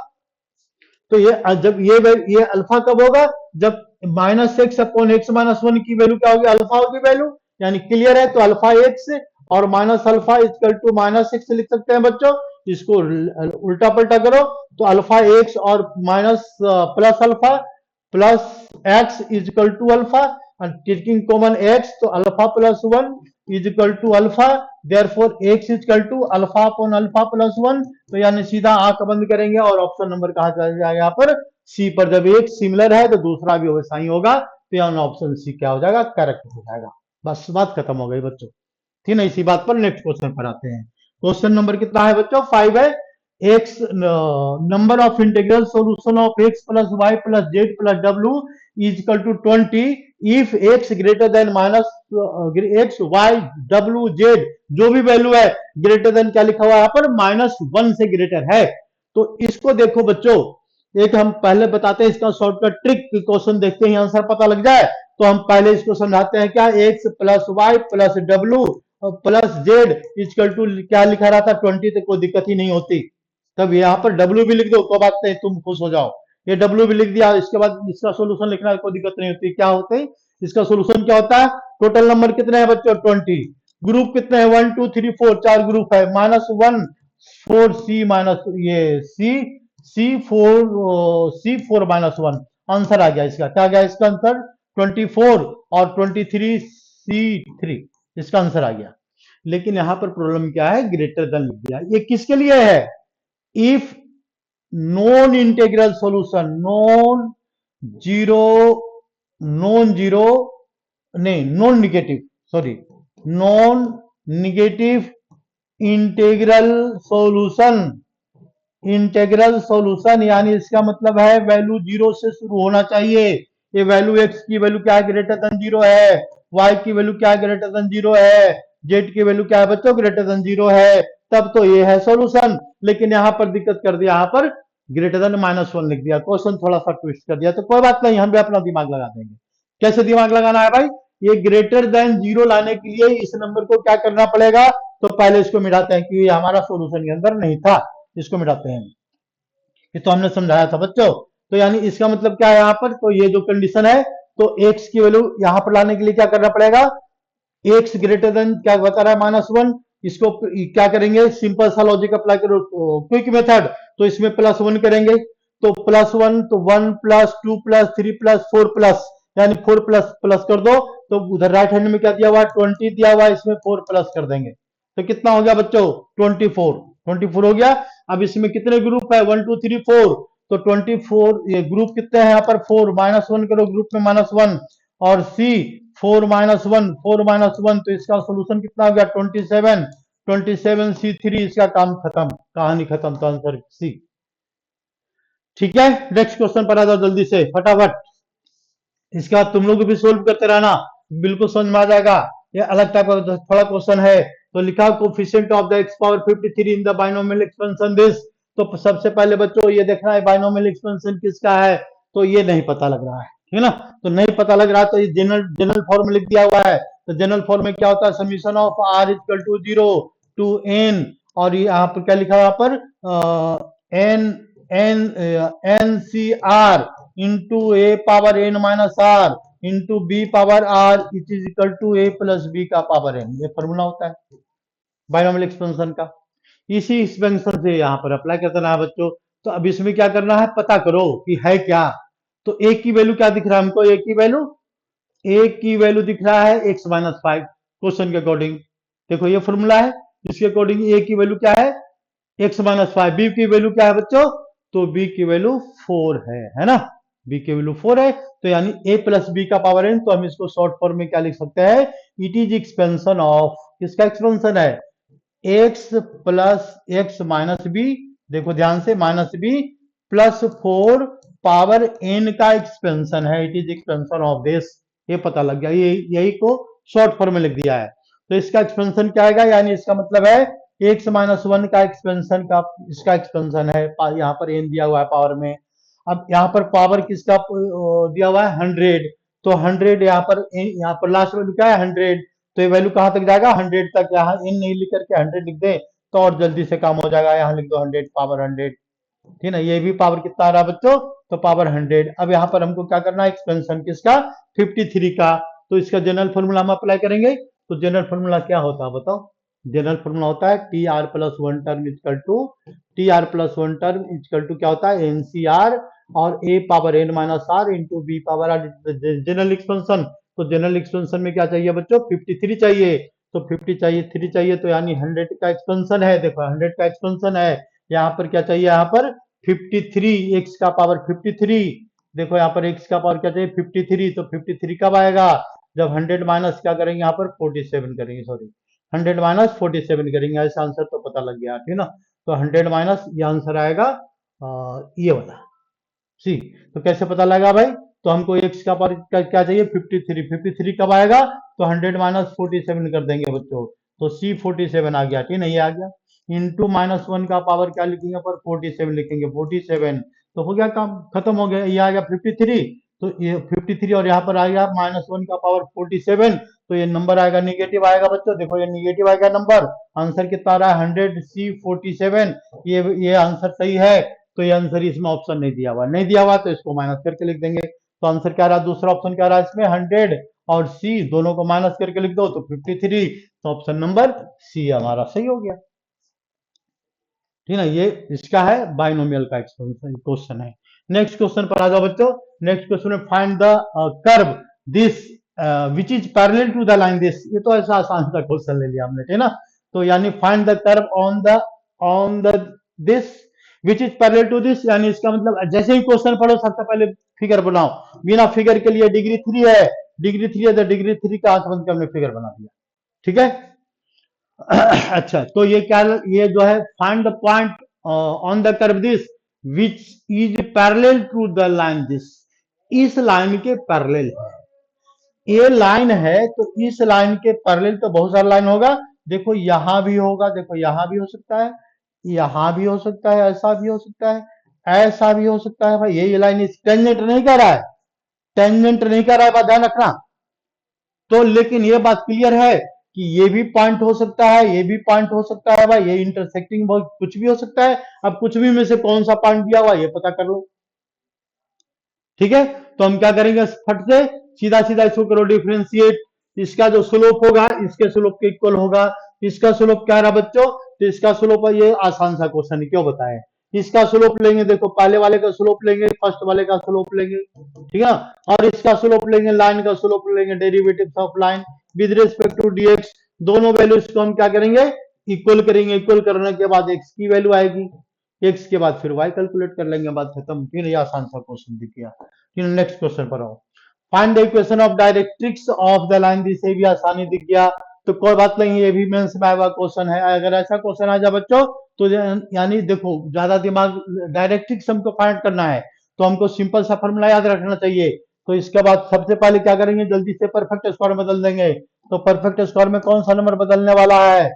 तो ये जब ये अल्फा कब होगा, जब minus x upon x minus one की वैल्यू क्या होगी, अल्फा होगी वैल्यू, यानी क्लियर है। तो अल्फा एक्स और minus alpha equal to minus x लिख सकते हैं बच्चों। इसको उल्टा पलटा करो तो अल्फा एक्स और minus plus alpha plus x is equal to alpha, taking common x तो alpha plus one is equal to alpha, therefore x is equal to alpha upon alpha plus one. तो यानी सीधा आंख बंद करेंगे और option number कहा जाएगा यहाँ पर, सी पर। जब एक सिमिलर है तो दूसरा भी वैसा ही होगा, तो यहाँ ऑप्शन सी क्या हो जाएगा, करेक्ट हो जाएगा। बस बात खत्म हो गई बच्चों, ठीक है। इसी बात पर नेक्स्ट क्वेश्चन पर आते हैं। क्वेश्चन नंबर कितना है बच्चों, 5 है। X number of integral solution of X plus Y plus Z plus W is equal to 20 if X greater than minus X Y W Z, जो भी वैल्यू है ग्रेटर देन क्या लिखा हुआ है यहाँ पर, माइनस वन से ग्रेटर है। तो इसको देखो बच्चों, एक हम पहले बताते हैं इसका शॉर्टकट ट्रिक, क्वेश्चन देखते ही आंसर पता लग जाए। तो हम पहले इसको समझाते हैं, क्या X plus Y plus W plus Z equal to क्या लिखा रहा था 20, तो कोई दिक्कत ही नहीं होती। तब यहाँ पर डब्ल्यू भी लिख दो, कोई बात नहीं, तुम खुश हो जाओ। ये डब्ल्यू भी लिख दिया, इसके बाद इसका सोल्यूशन लिखना कोई दिक्कत नहीं होती। क्या होते हैं इसका सोल्यूशन, क्या होता है, टोटल नंबर कितने हैं बच्चों 20, ग्रुप कितने हैं 1 2 3 4, 4 ग्रुप है, माइनस वन 4 सी माइनस ये सी C4 माइनस वन आंसर आ गया इसका। क्या आ गया इसका आंसर? 24 और 23 C3 इसका आंसर आ गया। लेकिन यहां पर प्रॉब्लम क्या है, ग्रेटर देन लिख दिया। ये किसके लिए है? If non integral solution, zero non zero नहीं non negative, sorry, non negative integral solution, integral solution यानी इसका मतलब है वैल्यू जीरो से शुरू होना चाहिए। ये वैल्यू एक्स की वैल्यू क्या है, ग्रेटर देन जीरो है, वाई की वैल्यू क्या है, ग्रेटर देन जीरो है, जेड की वैल्यू क्या है बच्चों, ग्रेटर देन जीरो है, तब तो ये है सॉल्यूशन। लेकिन यहां पर दिक्कत कर दिया, यहां पर ग्रेटर देन माइनस वन लिख दिया, क्वेश्चन थोड़ा सा ट्विस्ट कर दिया। तो कोई बात नहीं, हम भी अपना दिमाग लगा देंगे। कैसे दिमाग लगाना है भाई? ये ग्रेटर देन जीरो लाने के लिए इस नंबर को क्या करना पड़ेगा? तो पहले इसको मिटाते हैं, क्योंकि हमारा सोल्यूशन के अंदर नहीं था। इसको मिटाते हैं, ये तो हमने समझाया था बच्चों। तो यानी इसका मतलब क्या है यहाँ पर? तो ये जो कंडीशन है, तो एक्स की वैल्यू यहां पर लाने के लिए क्या करना पड़ेगा? एक्स ग्रेटर देन क्या बता रहा है, माइनस वन। इसको क्या करेंगे, सिंपल सा लॉजिक अप्लाई करो, क्विक मेथड। तो इसमें प्लस वन करेंगे, तो प्लस वन, तो one plus two plus three plus four plus, यानी फोर प्लस प्लस कर दो। तो उधर राइट हैंड में क्या दिया हुआ है, 20 दिया हुआ है, इसमें फोर प्लस कर देंगे। तो कितना हो गया बच्चों, 24। 24 हो गया। अब इसमें कितने ग्रुप है, वन टू थ्री फोर। तो 24, ये ग्रुप कितने हैं यहाँ पर, फोर, माइनस वन करो ग्रुप में, माइनस वन। और c, four minus one, four minus one, तो इसका सोल्यूशन कितना हो गया, 27। 27 C3, इसका काम खत्म, कहानी खत्म, तो आंसर सी। ठीक है, नेक्स्ट क्वेश्चन पर आ जाओ जल्दी से फटाफट। इसके बाद तुम लोग भी सोल्व करते रहना, बिल्कुल समझ में आ जाएगा। ये अलग टाइप का थोड़ा क्वेश्चन है। तो लिखा coefficient of the x power 53 in the binomial expansion this. तो सबसे पहले बच्चों ये देखना है बाइनोमियल एक्सपेंशन किसका है। तो ये नहीं पता लग रहा है, ठीक है ना? तो नहीं पता लग रहा, तो ये जनरल जनरल फॉर्म में लिख दिया हुआ है। तो जनरल फॉर्म में क्या होता है, summation of R equal to zero to N. और ये यहाँ पर क्या लिखा है, यहाँ पर N N N C R into A power N minus are into B power R it is equal to A plus B का पावर एन। ये फॉर्मूला होता है बाइनोमियल एक्सपेंशन का। इसी एक्सपेंशन से यहाँ पर अप्लाई करना है बच्चों। तो अब इसमें क्या करना है, पता करो कि है क्या। तो ए की वैल्यू क्या दिख रहा है हमको, ए की वैल्यू दिख रहा है एक्स माइनस फाइव, क्वेश्चन के अकॉर्डिंग। देखो ये फॉर्मूला है, इसके अकॉर्डिंग ए की वैल्यू क्या है, एक्स माइनस फाइव। बी की वैल्यू क्या है बच्चों, तो बी की वैल्यू फोर है ना? बी की वैल्यू फोर है, तो यानी ए प्लस बी का पावर एन। तो हम इसको शॉर्ट फॉर्म में क्या लिख सकते हैं, इट इज एक्सपेंशन ऑफ, किसका एक्सपेंशन है, X plus X minus B. देखो ध्यान से, minus B plus four power N का एक्सपेंशन है, it is expansion of this. ये पता लग गया, ये यही को शॉर्ट फॉर्म में लिख दिया है। तो इसका एक्सपेंशन क्या आएगा, यानी इसका मतलब है एक्स माइनस वन का एक्सपेंशन का, इसका एक्सपेंशन है। यहाँ पर एन दिया हुआ है पावर में। अब यहाँ पर पावर किसका दिया हुआ है, 100। तो 100 यहाँ पर लास्ट वैल्यू क्या है, 100। तो ये वैल्यू कहां तक जाएगा, 100 तक। यहाँ एन नहीं लिख करके 100 लिख दे तो और जल्दी से काम हो जाएगा। यहाँ लिख दो 100 पावर 100, ठीक है ना? ये भी पावर कितना आ रहा है बच्चों, तो पावर 100। अब यहाँ पर हमको क्या करना है, एक्सपेंशन किसका, 53 का। तो इसका जनरल फॉर्मूला हम अप्लाई करेंगे। तो जनरल फॉर्मूला क्या होता है बताओ? जनरल फॉर्मूला होता है t r plus one term equal to, t r plus one term equal to क्या होता है, एनसीआर और a power N minus are into B power r, general expansion. तो जनरल एक्सपेंशन में क्या चाहिए बच्चों, 53 चाहिए। तो 50 चाहिए, 3 चाहिए, तो यानी 100 का एक्सपेंशन है। देखो 100 का एक्सपेंशन है, यहाँ पर क्या चाहिए, यहाँ पर 53, एक्स का पावर 53। देखो यहाँ पर एक्स का पावर क्या चाहिए, 53। तो 53 कब आएगा, जब 100 माइनस क्या करेंगे, यहाँ पर 47 करेंगे, सॉरी 100 माइनस 47 करेंगे। ऐसा आंसर तो पता लग गया, ठीक है ना? तो 100 माइनस ये आंसर आएगा ये वाला सी। तो कैसे पता लगा भाई, तो हमको एक्स का पावर क्या चाहिए, 53। 53 कब आएगा, तो 100 माइनस 47 कर देंगे बच्चों। तो सी 47 आ गया, ठीक है ना? ये आ गया। इंटू माइनस वन का पावर क्या लिखेंगे, पर 47 लिखेंगे, 47। तो हो गया काम, खत्म हो गया। ये आ गया 53। तो ये 53 और यहाँ पर आ गया माइनस वन का पावर 47। तो ये नंबर आएगा निगेटिव आएगा बच्चों। देखो ये निगेटिव आएगा नंबर। आंसर कितना आ रहा है, 100C47। ये आंसर सही है। तो ये आंसर इसमें ऑप्शन नहीं दिया हुआ, नहीं दिया हुआ तो इसको माइनस करके लिख देंगे। तो आंसर क्या रहा, दूसरा ऑप्शन क्या रहा इसमें, 100 और सी दोनों को माइनस करके लिख दो, तो 53। तो ऑप्शन नंबर सी हमारा सही हो गया। ठीक ना, ये इसका है बाइनोमियल का क्वेश्चन है। नेक्स्ट क्वेश्चन पर आ जाओ बच्चों। नेक्स्ट क्वेश्चन में find the curve this which is parallel to the line this. ये तो ऐसा आसान सा क्वेश्चन ले लिया हमने, ठीक ना। तो यानी find the curve on the this which is parallel to this, यानी इसका मतलब जैसे ही क्वेश्चन पढ़ो सबसे पहले फिगर बनाओ। बिना फिगर के लिए डिग्री 3 है, डिग्री 3 है तो डिग्री 3 का आंख बंद के हमने फिगर बना दिया, ठीक है। अच्छा, तो ये क्या, ये जो है find the point on the curve this which is parallel to the line this. इस लाइन के पैरेलल है, ये लाइन है तो इस लाइन के पैरेलल तो बहुत सारा लाइन होगा। देखो यहां भी होगा, देखो यहां भी हो सकता है, यहां भी हो सकता है, ऐसा भी हो सकता है, ऐसा भी हो सकता है। भाई ये लाइन इस टेंजेंट नहीं कर रहा है, टेंजेंट नहीं कर रहा है, बात ध्यान रखना। तो लेकिन ये बात क्लियर है कि ये भी पॉइंट हो सकता है, ये भी पॉइंट हो सकता है भाई, ये इंटरसेक्टिंग बहुत कुछ भी हो सकता है। अब कुछ भी में से कौन सा पॉइंट दिया हुआ ये पता कर लो, ठीक है। तो हम क्या करेंगे, फट से सीधा सीधा इसको करो डिफरेंशिएट। इसका जो स्लोप होगा इसके स्लोप के इक्वल होगा। इसका स्लोप क्या रहा बच्चों, तो इसका स्लोप, ये आसान सा क्वेश्चन है, क्यों बताएं। इसका स्लोप लेंगे, देखो पहले वाले का स्लोप लेंगे, फर्स्ट वाले का स्लोप लेंगे, ठीक है। और इसका स्लोप लेंगे, लाइन का स्लोप लेंगे, derivative of line with respect to DX. दोनों वैल्यूज को हम क्या करेंगे, इक्वल करेंगे। इक्वल करने के बाद एक्स की वैल्यू आएगी, एक्स के बाद फिर वाई कैलकुलेट कर लेंगे, बात खत्म। फिर ये आसान सा क्वेश्चन दिख गया। फिर नेक्स्ट क्वेश्चन पर आओ। Find the equation of directrix of the line, जिसे भी आसानी दिख गया तो कोई बात नहीं, ये भी मेंस में आया हुआ क्वेश्चन है। अगर ऐसा क्वेश्चन आ जाए बच्चों तो यानी देखो ज्यादा दिमाग, डायरेक्ट्रिक्स हमको फाइंड करना है तो हमको सिंपल सा फॉर्मूला याद रखना चाहिए। तो इसके बाद सबसे पहले क्या करेंगे, जल्दी से परफेक्ट स्क्वायर बदल देंगे। तो परफेक्ट स्क्वायर में कौन सा नंबर बदलने वाला है,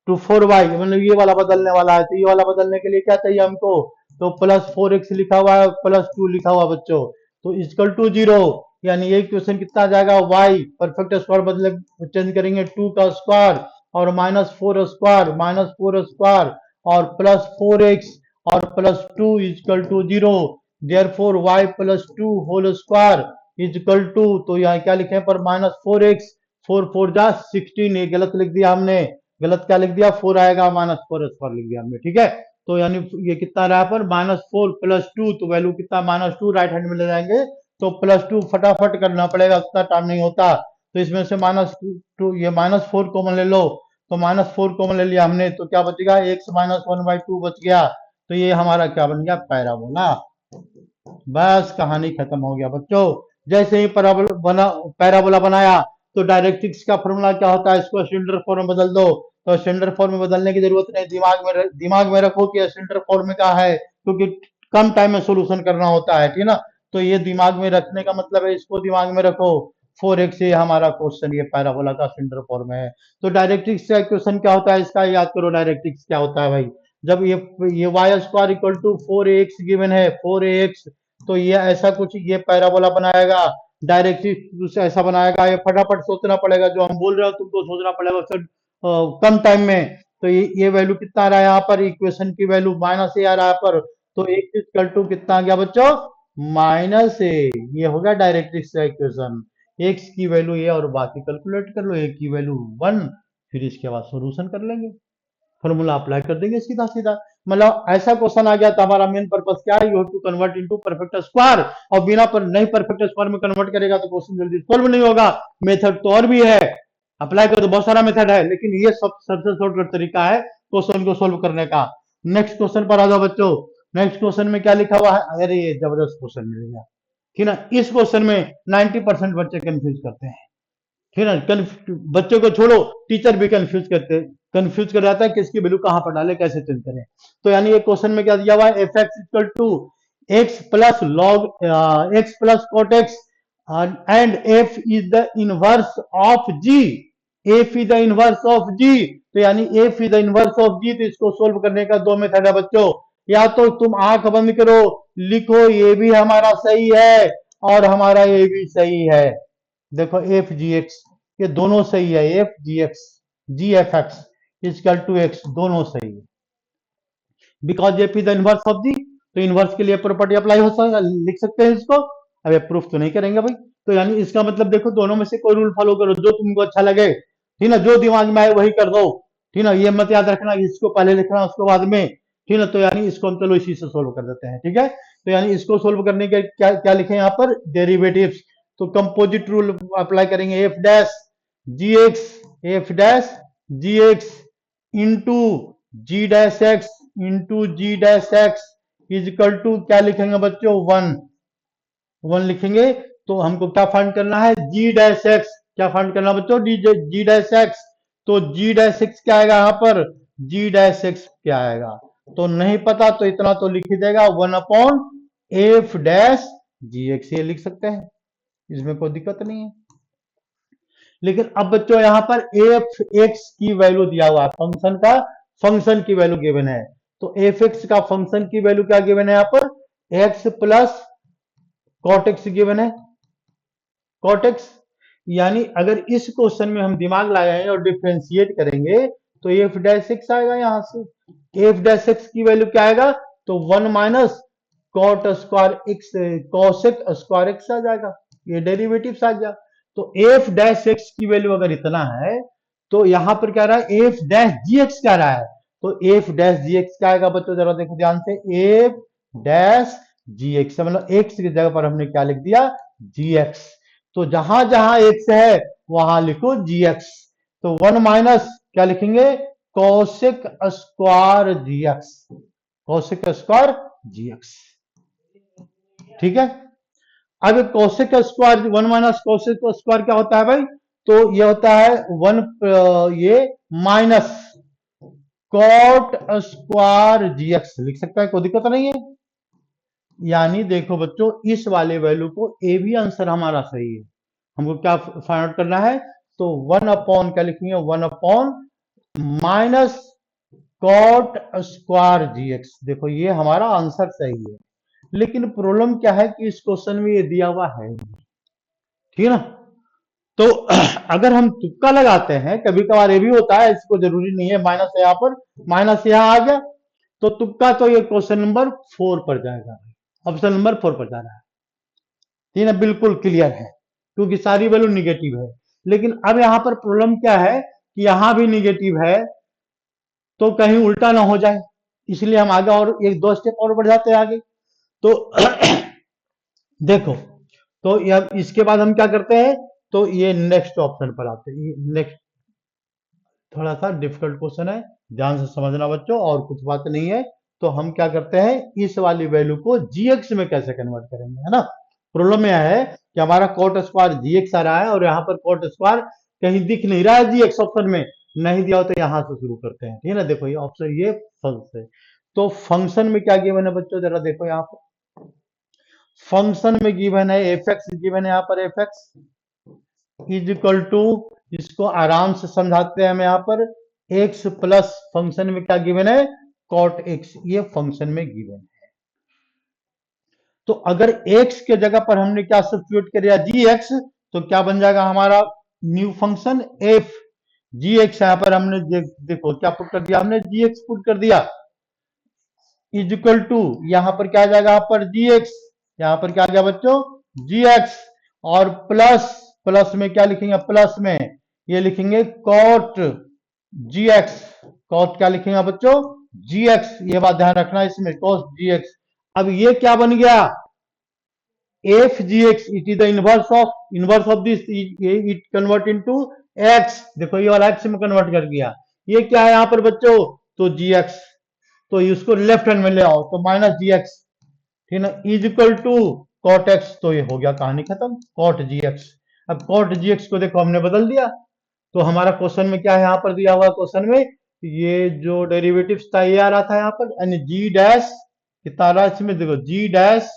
टू 4y, मतलब ये वाला बदलने वाला है। तो ये वाला बदलने के लिए क्या चाहिए हमको, तो प्लस 4x लिखा हुआ है, प्लस 2 लिखा हुआ बच्चों, तो इक्वल टू 0। यानी ये क्वेश्चन कितना आ जाएगा, y परफेक्ट स्क्वायर बदले चेंज करेंगे 2 का स्क्वायर और -4 स्क्वायर, -4 स्क्वायर और प्लस 4x और plus 2 equal to 0। Therefore y plus 2 whole square equal to, तो यहाँ क्या लिखे पर -4x, 4 4 जा 16, ये गलत लिख दिया हमने, गलत क्या लिख दिया, 4 आएगा, -4 स्क्वायर लिख दिया हमने, ठीक है। तो यानी ये कितना रहा पर -4 प्लस 2, तो वैल्यू कितना -2 राइट हैंड में ले जाएंगे तो प्लस 2 फटाफट करना पड़ेगा, उतना टाइम नहीं होता। तो इसमें से -2, ये -4 कॉमन ले लो, तो -4 कॉमन ले लिया हमने, तो क्या बचेगा, x -1/2 बच गया। तो ये हमारा क्या बन गया, पैराबोला। बस कहानी खत्म हो गया बच्चों। जैसे ही पैराबोला बनाया तो डायरेक्ट्रिक्स का फॉर्मूला क्या होता है, इसको सिलेंडर फॉर्म में बदल दो। तो सिलेंडर फॉर्म में बदलने की जरूरत नहीं, दिमाग में रखो कि सिलेंडर फॉर्म में क्या है, क्योंकि कम टाइम में सोल्यूशन करना होता है, ठीक ना। तो ये दिमाग में रखने का मतलब है, इसको दिमाग में रखो। 4x से हमारा क्वेश्चन ये पैराबोला का सिलेंडर फॉर्म है। तो डायरेक्ट्रिक्स का क्वेश्चन क्या होता है, इसका याद करो। डायरेक्ट्रिक्स क्या होता है भाई, जब ये Y square equal to 4ax given है, 4ax, तो ये ऐसा कुछ ये पैराबोला बनाएगा। डायरेक्ट्रिक्स ऐसा बनाएगा, ये फटाफट सोचना पड़ेगा, जो हम बोल रहे हो तुमको सोचना पड़ेगा सर कम टाइम में। तो ये वैल्यू कितना आ रहा है यहाँ पर, इक्वेशन की वैल्यू -a आ रहा है पर, तो x इक्वल टू कितना आ गया बच्चों, -a। ये हो गया डायरेक्ट्रिक्स का इक्वेशन। x की वैल्यू ये और बाकी कैलकुलेट कर लो, a की वैल्यू 1, फिर इसके बाद सोल्यूशन कर लेंगे, फॉर्मूला अप्लाई कर देंगे सीधा सीधा। मतलब ऐसा क्वेश्चन आ गया तो हमारा मेन पर्पस क्या है, you have to convert into perfect square. और बिना पर नहीं परफेक्ट स्क्वायर में कन्वर्ट करेगा तो क्वेश्चन जल्दी सॉल्व नहीं होगा। मेथड तो और भी है, अप्लाई कर तो बहुत सारा मेथड है, लेकिन ये सबसे शॉर्टकट तरीका है क्वेश्चन को सोल्व करने का। नेक्स्ट क्वेश्चन पर आ जाओ बच्चों। नेक्स्ट क्वेश्चन में क्या लिखा हुआ है, अरे ये जबरदस्त क्वेश्चन मिल गया, ठीक ना। इस क्वेश्चन में 90% बच्चे कंफ्यूज करते हैं, ठीक है। बच्चों को छोड़ो, टीचर भी कंफ्यूज कर जाता है कि इसकी वैल्यू कहां पर डाले, कैसे चेंज करें। तो यानी ये क्वेश्चन में क्या दिया हुआ है, f x equal to x plus log x plus cot x and f is the inverse of g, f is the inverse of g. तो यानी f is the inverse of g, तो इसको solve करने का दो method है बच्चों। या तो तुम आंख बंद करो, लिखो ये भी हमारा सही है और हमारा ये भी सही है। देखो एफ जी एक्स ये दोनों सही है, f g x, g f x equal to x, दोनों सही है। Because f is the inverse of g, तो इनवर्स के लिए प्रॉपर्टी अप्लाई हो सकता, लिख सकते हैं इसको। अब ये प्रूफ तो नहीं करेंगे भाई। तो यानी इसका मतलब देखो दोनों में से कोई रूल फॉलो करो जो तुमको अच्छा लगे, ठीक ना, जो दिमाग में आए वही कर दो, ठीक ना। ये मत याद रखना इसको पहले लिखना उसको बाद में, ठीक है, तो यानी इसको हम चलो इसी से सोल्व कर देते हैं। ठीक है, तो यानी इसको सोल्व करने के क्या क्या लिखे यहाँ पर, डेरिवेटिव्स। तो कंपोजिट रूल अप्लाई करेंगे, F dash G X, F dash G X into G dash X into G dash x is equal to क्या लिखेंगे बच्चों, वन। वन लिखेंगे। तो हमको क्या फाइंड करना है, जी डैश एक्स। क्या फाइंड करना है बच्चों, जी डैश एक्स। तो जी डैश एक्स क्या आएगा यहाँ पर, जी डैश एक्स क्या आएगा, तो नहीं पता तो इतना तो लिख ही देगा, one upon F dash G x, ये लिख सकते हैं, इसमें कोई दिक्कत नहीं है। लेकिन अब बच्चों यहाँ पर एफ एक्स की वैल्यू दिया हुआ है, फंक्शन का, फंक्शन की वैल्यू गिवन है। तो एफ एक्स का फंक्शन की वैल्यू क्या गिवन है यहाँ पर, X plus cot X given है, कॉट एक्स। यानी अगर इस क्वेश्चन में हम दिमाग लगाएंगे और डिफ्रेंशिएट करेंगे तो एफ डैश एक्स आएगा, यहां से एफ डैश एक्स की वैल्यू क्या आएगा, तो one minus cot square x, cosec square x आ जाएगा, ये डेरिवेटिव्स आ गया। तो एफ डैश एक्स की वैल्यू अगर इतना है तो यहां पर क्या रहा है, एफ डैश जी एक्स क्या रहा है, तो एफ डैश जी एक्स क्या आएगा बच्चों, जरा देखो ध्यान से, एफ डैश जी एक्स, मतलब एक्स की जगह पर हमने क्या लिख दिया, जी एक्स। तो जहां जहां एक्स है वहां लिखो जी एक्स। तो वन माइनस क्या लिखेंगे, cosec square g x, cosec square g x. ठीक है, अब cosec square, one minus cosec square क्या होता है भाई, तो ये होता है वन, ये minus cot square g x लिख सकता है, कोई दिक्कत नहीं है। यानी देखो बच्चों, इस वाले वैल्यू को, ए भी आंसर हमारा सही है। हमको क्या फाइंड आउट करना है, तो वन अपॉन क्या लिखेंगे, one upon minus cot square g x. देखो ये हमारा आंसर सही है, लेकिन प्रॉब्लम क्या है कि इस क्वेश्चन में ये दिया हुआ है, ठीक है ना। तो अगर हम तुक्का लगाते हैं, कभी कभार ये भी होता है, इसको जरूरी नहीं है, माइनस यहाँ पर, माइनस यहाँ आ गया तो तुक्का, तो ये क्वेश्चन नंबर 4 पर जाएगा, ऑप्शन नंबर 4 पर जा रहा है। ठीक है, बिल्कुल क्लियर है, क्योंकि सारी वैल्यू निगेटिव है। लेकिन अब यहां पर प्रॉब्लम क्या है कि यहां भी निगेटिव है, तो कहीं उल्टा ना हो जाए, इसलिए हम आगे और एक दो स्टेप और बढ़ जाते हैं आगे। तो देखो, तो यह इसके बाद हम क्या करते हैं, तो ये नेक्स्ट ऑप्शन पर आते हैं। नेक्स्ट थोड़ा सा डिफिकल्ट क्वेश्चन है, ध्यान से समझना बच्चों, और कुछ बात नहीं है। तो हम क्या करते हैं, इस वाली वैल्यू को जीएक्स में कैसे कन्वर्ट करेंगे, है ना। प्रॉब्लम यह है कि हमारा कॉट स्क्वायर जीएक्स आ रहा है, और यहाँ पर कॉट स्क्वायर कहीं दिख नहीं रहा है जीएक्स ऑप्शन में, नहीं दिया हो तो यहां से शुरू करते हैं। ठीक है ना, देखो ये ऑप्शन, ये फंक्शन, तो फंक्शन में क्या गिवन है बच्चों, जरा देखो यहाँ पर फंक्शन में गिवन है, एफ एक्स गिवन है, यहाँ पर F X is equal to, इसको आराम से समझाते हैं हम यहाँ पर, एक्स प्लस फंक्शन में क्या गिवन है, कॉट एक्स, ये फंक्शन में गिवन है। तो अगर एक्स के जगह पर हमने क्या सब्स्टिट्यूट कर दिया, जी एक्स, तो क्या बन जाएगा हमारा new function F g x. यहां पर हमने देखो क्या पुट कर दिया, हमने जी एक्स पुट कर दिया, इज इक्वल टू, यहां पर क्या आ जाएगा, यहाँ पर जी एक्स, यहां पर क्या आ गया बच्चों, जी एक्स, और प्लस, प्लस में क्या लिखेंगे, प्लस में ये लिखेंगे कॉट जी एक्स, कॉट क्या लिखेंगे बच्चों, जी एक्स, ये बात ध्यान रखना इसमें, कॉस जी एक्स। अब ये क्या बन गया, F g x, it is the inverse of this, it convert into x. देखो ये वाला एक्स में कन्वर्ट कर दिया, ये क्या है यहाँ पर बच्चों, तो जी एक्स, तो इसको लेफ्ट हैंड में ले आओ, तो माइनस जी एक्स, ठीक है ना, is equal to cot X. तो ये हो गया कहानी खत्म, कॉट जी एक्स। अब कॉट जी एक्स को देखो हमने बदल दिया, तो हमारा क्वेश्चन में क्या है, यहाँ पर दिया हुआ क्वेश्चन में, ये जो डेरिवेटिव था ये आ रहा था यहाँ पर, यानी जी डैश कितना आ रहा है इसमें, देखो g dash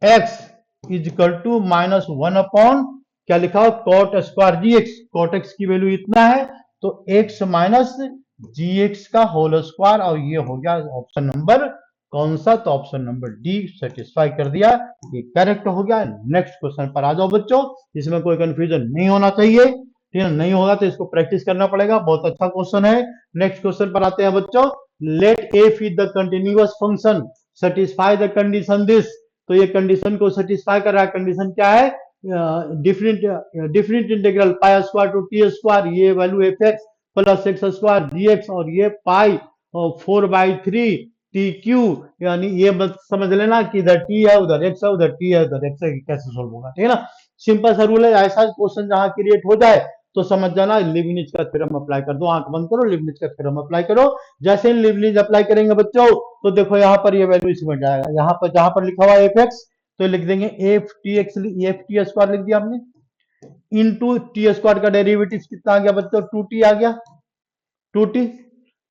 x is equal to minus one upon क्या लिखा हो, cot square g x, cot x की वैल्यू इतना है, तो एक्स माइनस जी एक्स का होल स्क्वायर, और ये हो गया ऑप्शन नंबर कौन सा, तो ऑप्शन नंबर डी सेटिस्फाई कर दिया, ये करेक्ट हो गया। नेक्स्ट क्वेश्चन पर आ जाओ बच्चों, इसमें कोई कंफ्यूजन नहीं होना चाहिए, ठीक है, नहीं होगा तो इसको प्रैक्टिस करना पड़ेगा, बहुत अच्छा क्वेश्चन है। नेक्स्ट क्वेश्चन पर आते हैं बच्चों, let F is the continuous function satisfy the condition this. तो ये कंडीशन को सेटिस्फाई कर रहा है, कंडीशन क्या है, different integral pi square to t square, ये value f x plus x square g x, और ये पाई 4/3 टी क्यू, यानी ये बस समझ लेना कि इधर टी है उधर एक्स है, उधर टी है उधर एक्स है, कैसे सोल्व होगा, ठीक है ना। सिंपल सा रूल है, ऐसा क्वेश्चन जहां क्रिएट हो जाए तो समझ जाना लीबनिज का थ्योरम अप्लाई कर दो, आंख बंद करो, लीबनिज का थ्योरम अप्लाई करो। जैसे ही लीबनिज अप्लाई करेंगे बच्चों तो देखो यहाँ पर ये वैल्यू इसमें जाएगा, यहाँ पर जहां पर लिखा हुआ है एफ एक्स तो लिख देंगे F T x, F T square लिख दिया हमने, इनटू टी स्क्वायर का डेरिवेटिव कितना आ गया बच्चों, टू टी आ गया, टू टी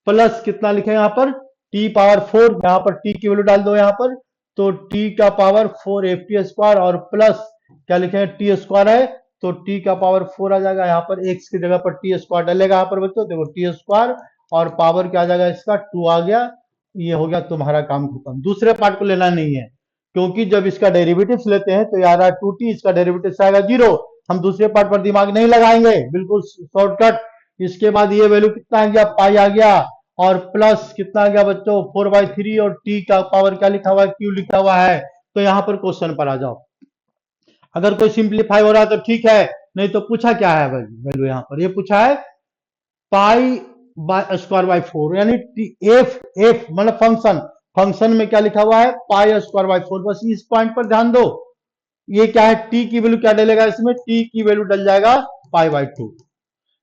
प्लस कितना लिखे यहाँ पर टी पावर फोर, यहाँ पर टी की वैल्यू डाल दो यहाँ पर, तो टी का power four F T square और प्लस क्या लिखे टी स्क्वायर है तो टी का पावर फोर आ जाएगा, यहाँ पर एक्स की जगह पर टी स्क्वायर डलेगा, यहाँ पर बच्चों देखो टी स्क्वायर और पावर क्या आ जाएगा इसका टू आ गया। ये हो गया तुम्हारा काम खत्म, दूसरे पार्ट को लेना नहीं है क्योंकि जब इसका डेरिवेटिव लेते हैं तो यार टू टी, इसका डेरिवेटिव आएगा जीरो, हम दूसरे पार्ट पर दिमाग नहीं लगाएंगे, बिल्कुल शॉर्टकट। इसके बाद ये वैल्यू कितना आ गया, पाई आ गया, और प्लस कितना आ गया बच्चों फोर बाई थ्री, और टी का पावर क्या लिखा हुआ है, क्यू लिखा हुआ है। तो यहाँ पर क्वेश्चन पर आ जाओ, अगर कोई सिंप्लीफाई हो रहा है तो ठीक है, नहीं तो पूछा क्या है वैल्यू, यहाँ पर ये पूछा है pi by square by four, यानी एफ एफ मतलब फंक्शन, फंक्शन में क्या लिखा हुआ है पाई स्क्वायर बाई फोर, बस इस पॉइंट पर ध्यान दो। ये क्या है, टी की वैल्यू क्या डलेगा इसमें, टी की वैल्यू डल जाएगा पाई बाई टू,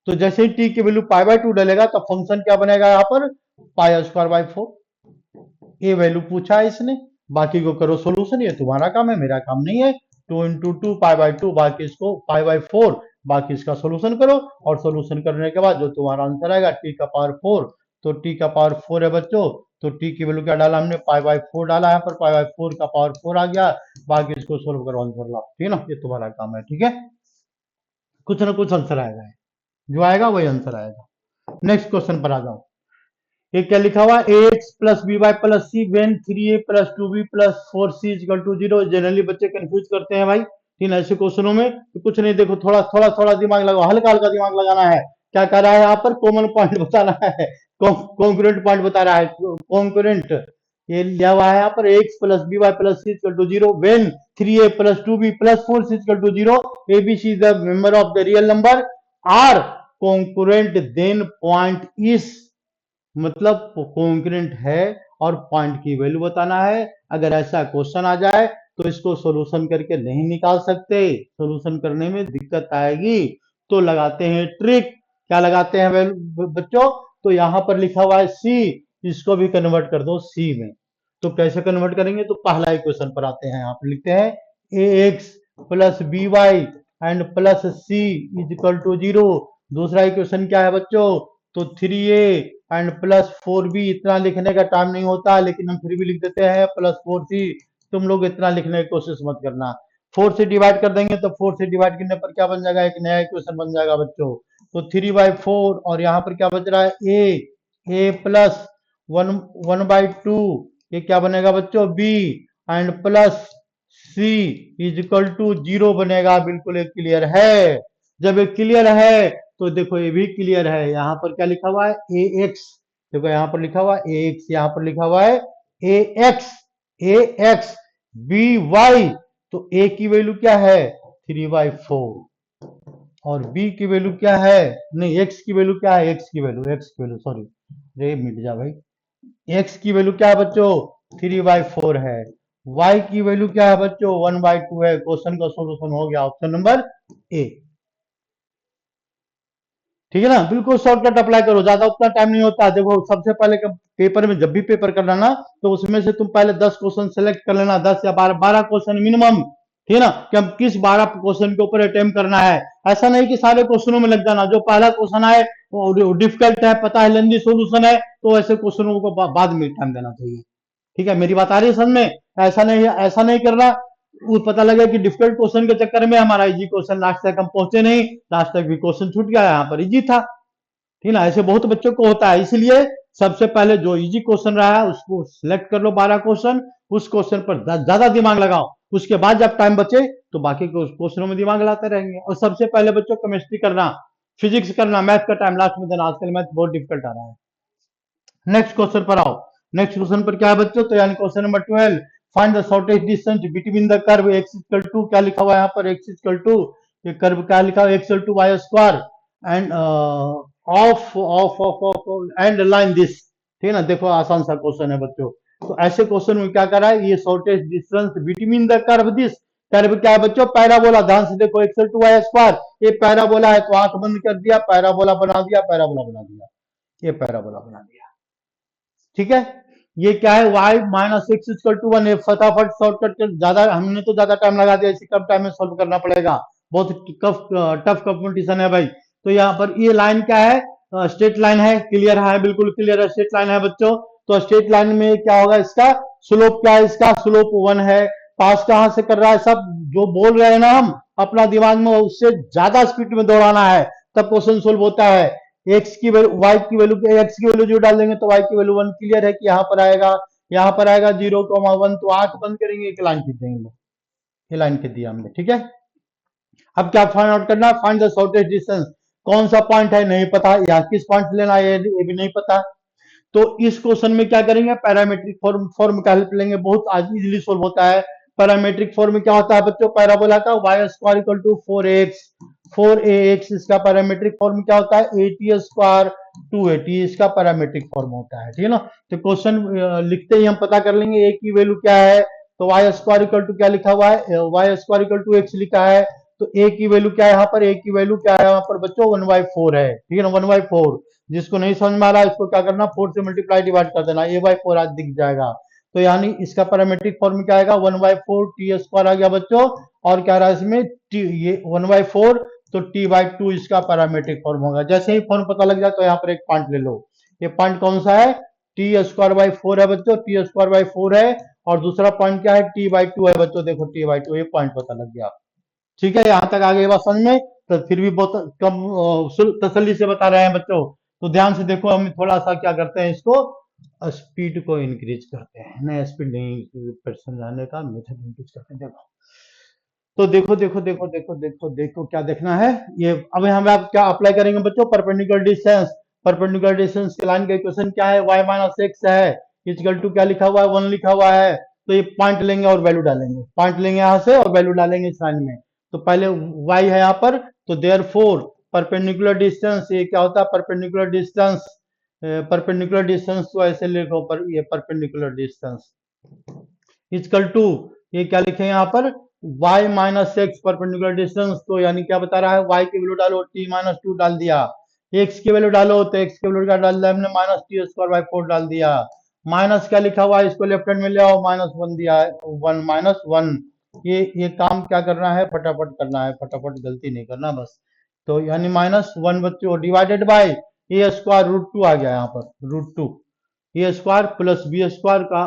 तो जैसे ही टी की वैल्यू पाई बाई टू डलेगा तो फंक्शन क्या बनेगा यहाँ पर पाई स्क्वायर बाई फोर, ये वैल्यू पूछा है इसने, बाकी को करो सोल्यूशन, ये तुम्हारा काम है मेरा काम नहीं है। Two into two pi by two, बाकी इसको पाई बाई फोर, बाकी इसका सोल्यूशन करो, और सोल्यूशन करने के बाद जो तुम्हारा आंसर आएगा टी का पावर फोर, तो टी का पावर फोर है बच्चों, तो टी की वैल्यू क्या डाला हमने पाई बाई फोर डाला, यहाँ पर पाई बाई फोर का पावर फोर आ गया, बाकी इसको सोल्व करो आंसर लाओ, ठीक है ना, ये तुम्हारा काम है, ठीक है। कुछ ना कुछ आंसर आएगा, जो आएगा वही आंसर आएगा। नेक्स्ट क्वेश्चन पर आ जाओ, ये क्या लिखा हुआ है X plus B Y plus C when three A plus two B plus four C equal to zero. Generally बच्चे कंफ्यूज करते हैं भाई इन ऐसे क्वेश्चनों में, तो कुछ नहीं, देखो थोड़ा थोड़ा थोड़ा दिमाग लगाओ, हल्का हल्का दिमाग लगाना है। क्या कर रहा है यहाँ पर, कॉमन पॉइंट बताना है, कॉन्करेंट पॉइंट बता रहा है, कॉन्करेंट ये लिया हुआ है यहाँ पर X plus B Y plus C equal to zero when three A plus two B plus four C equal to zero, A B C is the member of the real number are concurrent then point is, मतलब concurrent है और point की value बताना है। अगर ऐसा question आ जाए तो इसको सॉल्यूशन करके नहीं निकाल सकते, सॉल्यूशन करने में दिक्कत आएगी, तो लगाते हैं ट्रिक। क्या लगाते हैं बच्चों, तो यहां पर लिखा हुआ है सी, इसको भी कन्वर्ट कर दो सी में। तो कैसे कन्वर्ट करेंगे, तो पहला क्वेश्चन पर आते हैं, यहाँ पर लिखते हैं a x plus B y and plus c is equal to zero. दूसरा इक्वेशन क्या है बच्चों, तो three a and plus four b, इतना लिखने का टाइम नहीं होता लेकिन हम फिर भी लिख देते हैं प्लस फोर सी, तुम लोग इतना लिखने की कोशिश मत करना। फोर से डिवाइड कर देंगे तो फोर से डिवाइड करने पर क्या बन जाएगा, एक नया इक्वेशन बन जाएगा बच्चों, तो थ्री बाई फोर, और यहाँ पर क्या बच रहा है a plus one one by two, ये क्या बनेगा बच्चों b, and plus c is equal to zero बनेगा। बिल्कुल एक क्लियर है, जब ये क्लियर है तो देखो ये भी क्लियर है, यहाँ पर क्या लिखा हुआ है ए एक्स, देखो यहाँ पर लिखा हुआ है ए एक्स, यहाँ पर लिखा हुआ है ए एक्स, ए एक्स बी वाई, तो ए की वैल्यू क्या है थ्री बाई फोर, और बी की वैल्यू क्या है, नहीं एक्स की वैल्यू क्या है, एक्स की वैल्यू सॉरी, रे मिट जा भाई, एक्स की वैल्यू क्या है बच्चों थ्री बाई फोर है, वाई की वैल्यू क्या है बच्चों वन बाई टू है। क्वेश्चन का सोल्यूशन हो गया ऑप्शन नंबर ए, ठीक है ना, बिल्कुल शॉर्टकट अप्लाई करो, ज्यादा उतना टाइम नहीं होता। देखो सबसे पहले पेपर में जब भी पेपर करना ना, तो उसमें से तुम पहले 10 क्वेश्चन सेलेक्ट कर लेना, 10 या 12 क्वेश्चन मिनिमम, ठीक है ना, कि हम किस 12 क्वेश्चन के ऊपर अटेम्प्ट करना है। ऐसा नहीं कि सारे क्वेश्चनों में लग जाना, जो पहला क्वेश्चन आए वो डिफिकल्ट है, पता है लेंदी सोल्यूशन है, तो ऐसे क्वेश्चनों को बाद में टाइम देना चाहिए, ठीक है, मेरी बात आ रही है समझ में। ऐसा नहीं करना, वो पता लगे कि डिफिकल्ट क्वेश्चन के चक्कर में हमारा इजी क्वेश्चन लास्ट तक हम पहुंचे नहीं, लास्ट तक भी क्वेश्चन छूट गया, यहाँ पर इजी था, ठीक ना, ऐसे बहुत बच्चों को होता है। इसलिए सबसे पहले जो इजी क्वेश्चन रहा है उसको सिलेक्ट कर लो 12 क्वेश्चन, उस क्वेश्चन पर ज्यादा दिमाग लगाओ, उसके बाद जब टाइम बचे तो बाकी क्वेश्चनों में दिमाग लाते रहेंगे। और सबसे पहले बच्चों केमिस्ट्री करना, फिजिक्स करना, मैथ का टाइम लास्ट में देना, आजकल मैथ बहुत डिफिकल्ट आ रहा है। नेक्स्ट क्वेश्चन पर आओ, नेक्स्ट क्वेश्चन पर क्या है बच्चों, तो यानी question number 12, find the shortest distance between the curve X equal to, क्या लिखा हुआ है यहाँ पर एक्स इक्वल टू, ये कर्व क्या लिखा हुआ है X equal to Y square and of of of of and line this, ठीक है ना। देखो आसान सा क्वेश्चन है बच्चों, तो ऐसे क्वेश्चन में क्या कर रहा है, ये shortest distance between the curve this. Curve क्या है बच्चों, पैराबोला। ध्यान से देखो, एक्स टू वाई स्क्वायर, ये पैराबोला है तो आंख बंद कर दिया, पैराबोला बना दिया, पैराबोला बना दिया, ये पैराबोला बना दिया। ठीक है, ये क्या है, y minus X equal to one. फटाफट शॉर्टकट कर, ज्यादा हमने तो ज्यादा टाइम लगा दिया, इसी कम टाइम में सॉल्व करना पड़ेगा, बहुत टफ कंपटीशन है भाई। तो यहाँ पर ये लाइन क्या है, स्ट्रेट लाइन है, क्लियर है, बिल्कुल क्लियर है, स्ट्रेट लाइन है बच्चों। तो स्ट्रेट लाइन में क्या होगा, इसका स्लोप क्या है, इसका स्लोप वन है। पास कहां से कर रहा है, सब जो बोल रहे हैं ना हम अपना दिमाग में उससे ज्यादा स्पीड में दौड़ाना है, तब क्वेश्चन सोल्व होता है। एक्स की वैल्यू, वाई की वैल्यू, एक्स की वैल्यू जो डाल देंगे तो वाई की वैल्यू वन। क्लियर है कि यहाँ पर आएगा, यहाँ पर आएगा 0,1। तो आंख बंद करेंगे, एक लाइन खींच देंगे, ये लाइन खींच दिया हमने। ठीक है, अब क्या फाइंड आउट करना है, फाइंड द शॉर्टेस्ट डिस्टेंस। कौन सा पॉइंट है नहीं पता, यहाँ किस पॉइंट लेना है ये भी नहीं पता। तो इस क्वेश्चन में क्या करेंगे, पैरामीट्रिक फॉर्म का हेल्प लेंगे, बहुत आज इजीली सोल्व होता है। पैरामीट्रिक फॉर्म में क्या होता है बच्चों, पैराबोला का Y square equal to 4x इसका पैरामीट्रिक फॉर्म क्या होता है, 8t स्क्वायर 280 इसका पैरामीट्रिक फॉर्म होता है। ठीक है ना, तो क्वेश्चन लिखते ही हम पता कर लेंगे a की वैल्यू क्या है। तो वाई स्क्वायर इक्वल टू क्या लिखा हुआ है, Y square equal to X लिखा है। तो a की वैल्यू क्या है, यहाँ पर a की वैल्यू क्या है यहाँ पर बच्चों, 1/4 है। ठीक है ना, 1/4। जिसको नहीं समझ में आ रहा है इसको क्या करना, 4 से मल्टीप्लाई डिवाइड कर देना, a/4 आज दिख जाएगा। तो यानी इसका पैरामीट्रिक फॉर्म क्या आएगा, 1/4 टी स्क्वायर आ गया बच्चों। और क्या रहा है इसमें टी, ये 1/4, तो t/2 इसका पैरामीट्रिक फॉर्म होगा। जैसे ही फॉर्म पता लग जाए तो यहाँ पर एक पॉइंट ले लो, ये पॉइंट कौन सा है, t²/4 है बच्चों, t²/4 है। और दूसरा पॉइंट क्या है, t/2 है बच्चों, देखो t/2, ये पॉइंट पता लग गया। ठीक है, यहाँ तक आ गई बात समझ में, तो फिर भी बहुत कम तसल्ली से बता रहे हैं बच्चों। तो ध्यान से देखो, हम थोड़ा सा क्या करते हैं, इसको स्पीड को इंक्रीज करते हैं, नहीं स्पीड नहीं, समझाने का मेथड इंक्रीज करते हैं। देखो, तो देखो देखो देखो देखो देखो देखो क्या देखना है, ये अब हम आप क्या अप्लाई करेंगे बच्चों, परपेंडिकुलर डिस्टेंस। परपेंडिकुलर डिस्टेंस के लाइन का इक्वेशन क्या है, y माइनस एक्स है इक्वल टू क्या लिखा हुआ है, 1 लिखा हुआ है। तो ये पॉइंट लेंगे और वैल्यू डालेंगे, पॉइंट लेंगे यहाँ से और वैल्यू डालेंगे इस लाइन में। तो पहले y है यहाँ पर, तो देयरफॉर परपेंडिकुलर डिस्टेंस, ये क्या होता है परपेंडिकुलर डिस्टेंस, परपेंडिकुलर डिस्टेंस तो ऐसे लिखो, पर ये परपेंडिकुलर डिस्टेंस इक्वल टू, ये क्या लिखे यहाँ पर, y minus x perpendicular distance. तो यानी क्या बता रहा है, y की वैल्यू डालो, t-2 डाल दिया, x की वैल्यू डालो, तो x की वैल्यू क्या डाल दिया हमने, -t²/4 डाल दिया। माइनस क्या लिखा हुआ है, इसको लेफ्ट हैंड में ले आओ, -1 दिया है, 1 ये काम क्या करना है, फटाफट करना है, फटाफट गलती नहीं करना बस। तो यानी -1 बच्चों डिवाइडेड बाई a²√2 आ गया यहाँ पर, √2 ए स्क्वायर प्लस बी स्क्वायर का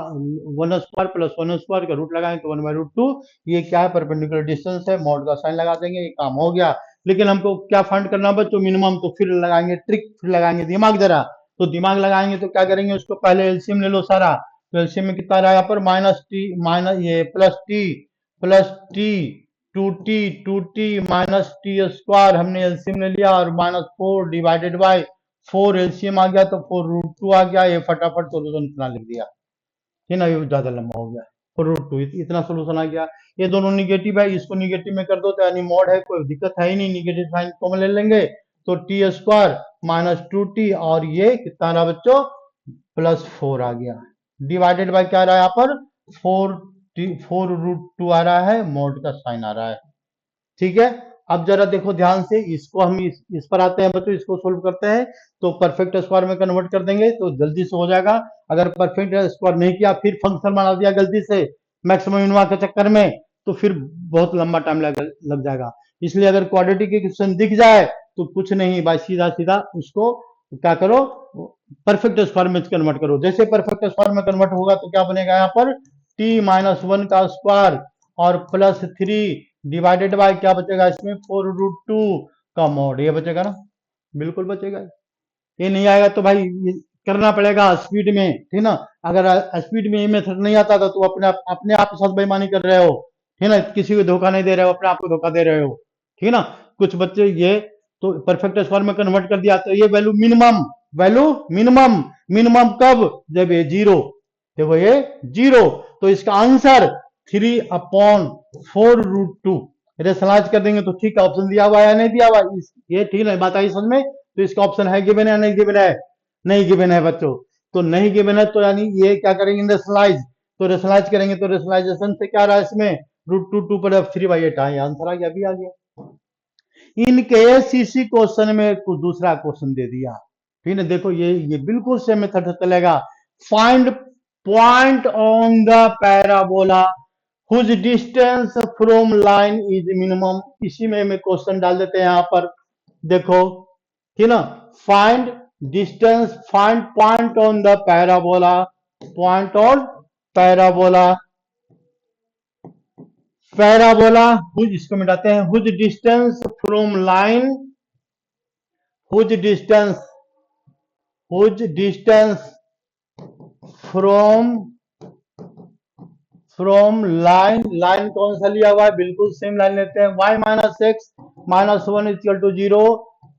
1 स्क्वायर प्लस 1 स्क्वायर का रूट लगाएंगे तो 1/√2। ये क्या है, परपेंडिकुलर डिस्टेंस है, मॉड का साइन लगा देंगे, ये काम हो गया। लेकिन हमको क्या फाइंड करना बच्चों, मिनिमम। तो फिर लगाएंगे ट्रिक, फिर लगाएंगे दिमाग जरा। तो दिमाग लगाएंगे तो क्या करेंगे, उसको पहले एलसीएम ले लो सारा। तो एलसीएम में कितना रहा यहाँ पर, माइनस ये प्लस टी 2t -t² हमने एलसीएम ले लिया, और -4 डिवाइडेड बाय 4 एलसीएम आ गया, तो 4√2 आ गया। ये फटाफट सोल्यूशन इतना लिख दिया, है ना, ये ज्यादा लंबा हो गया, 4√2 इतना सोल्यूशन आ गया। ये दोनों निगेटिव है, इसको निगेटिव में कर दो तो यानी मॉड है, कोई दिक्कत है ही नहीं, निगेटिव साइन कॉमन ले लेंगे। तो t² -2t, और ये कितना रहा बच्चों, +4 आ गया, डिवाइडेड बाय क्या रहा है यहाँ पर, 4√2 आ रहा है, मॉड का साइन आ रहा है। ठीक है, अब जरा देखो ध्यान से, इसको हम इस पर आते हैं बच्चों, इसको सोल्व करते हैं। तो परफेक्ट स्क्वायर में कन्वर्ट कर देंगे तो जल्दी से हो जाएगा। अगर परफेक्ट स्क्वायर नहीं किया, फिर फंक्शन बना दिया गलती से मैक्सिमम मिनिमम के चक्कर में, तो फिर बहुत लंबा टाइम लग जाएगा। इसलिए अगर क्वाड्रेटिक इक्वेशन दिख जाए तो कुछ नहीं भाई, सीधा सीधा उसको क्या करो, परफेक्ट स्क्वायर में कन्वर्ट करो। जैसे परफेक्ट स्क्वायर में कन्वर्ट होगा तो क्या बनेगा यहाँ पर, t-1 का स्क्वायर और +3 डिवाइडेड बाय क्या बचेगा इसमें, 4√2 का मॉड, ये बचेगा ना, बिल्कुल बचेगा। ये नहीं आएगा तो भाई ये करना पड़ेगा स्पीड में, ठीक ना। अगर स्पीड में ये मेथड नहीं आता था तो अपने आप के साथ बेईमानी कर रहे हो, ठीक ना, किसी को धोखा नहीं दे रहे हो, अपने आप को धोखा दे रहे हो, ठीक ना। कुछ बच्चे ये तो परफेक्ट स्क्वायर में कन्वर्ट कर दिया, तो ये वैल्यू मिनिमम कब, जब ये 0, देखो ये 0, तो इसका आंसर 3/4√2। रेशनलाइज कर देंगे तो ठीक है, ऑप्शन दिया हुआ है या नहीं दिया हुआ, ये ठीक है, बात आई समझ में। तो इसका ऑप्शन है गिवन है, नहीं गिवन है, नहीं गिवन है बच्चों। तो नहीं गिवन है तो यानी ये क्या करेंगे, रेशनलाइज। तो रेशनलाइज करेंगे तो रेशनलाइजेशन से क्या रहा है इसमें, √2 पर 3/8 आंसर आ गया, अभी आ गया। इन केस इसी क्वेश्चन में कुछ दूसरा क्वेश्चन दे दिया, ठीक है। देखो ये बिल्कुल सेम मेथड से चलेगा। Find point on the parabola whose distance from line is minimum. इसी में हमें क्वेश्चन डाल देते हैं यहाँ पर, देखो, ठीक ना। Find distance, find point on the parabola, point on parabola, parabola whose, इसको मिटाते हैं, whose distance from line, whose distance, whose distance from, from line, line कौन सा लिया हुआ है, बिल्कुल सेम लाइन लेते हैं, y minus X minus 1 equal to 0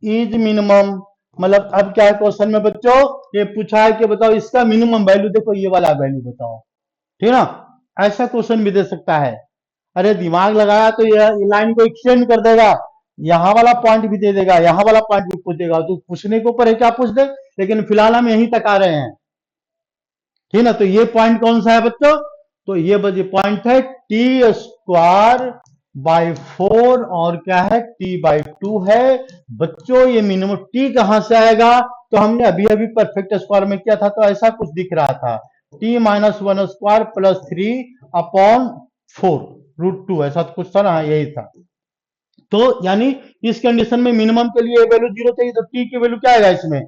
is minimum. मतलब अब क्या है क्वेश्चन में बच्चों, ये पूछा है कि बताओ इसका मिनिमम वैल्यू, देखो ये वाला वैल्यू बताओ, ठीक है ना। ऐसा क्वेश्चन भी दे सकता है। अरे दिमाग लगाया तो ये लाइन को एक्सटेंड कर देगा, यहाँ वाला पॉइंट भी दे देगा, यहाँ वाला पॉइंट भी पूछ देगा, तो पूछने के ऊपर है क्या पूछ दे, लेकिन फिलहाल हम यहीं तक आ रहे हैं, ठीक ना। तो ये पॉइंट कौन सा है बच्चों, तो ये बच्चे पॉइंट है t² / 4 और क्या है t/2 है बच्चों। ये मिनिमम t कहां से आएगा, तो हमने अभी अभी परफेक्ट स्क्वायर में किया था तो ऐसा कुछ दिख रहा था, t-1² + 3/4 √2, ऐसा कुछ था ना, यही था। तो यानी इस कंडीशन में मिनिमम के लिए वैल्यू 0 चाहिए, तो t की वैल्यू क्या आएगा इसमें,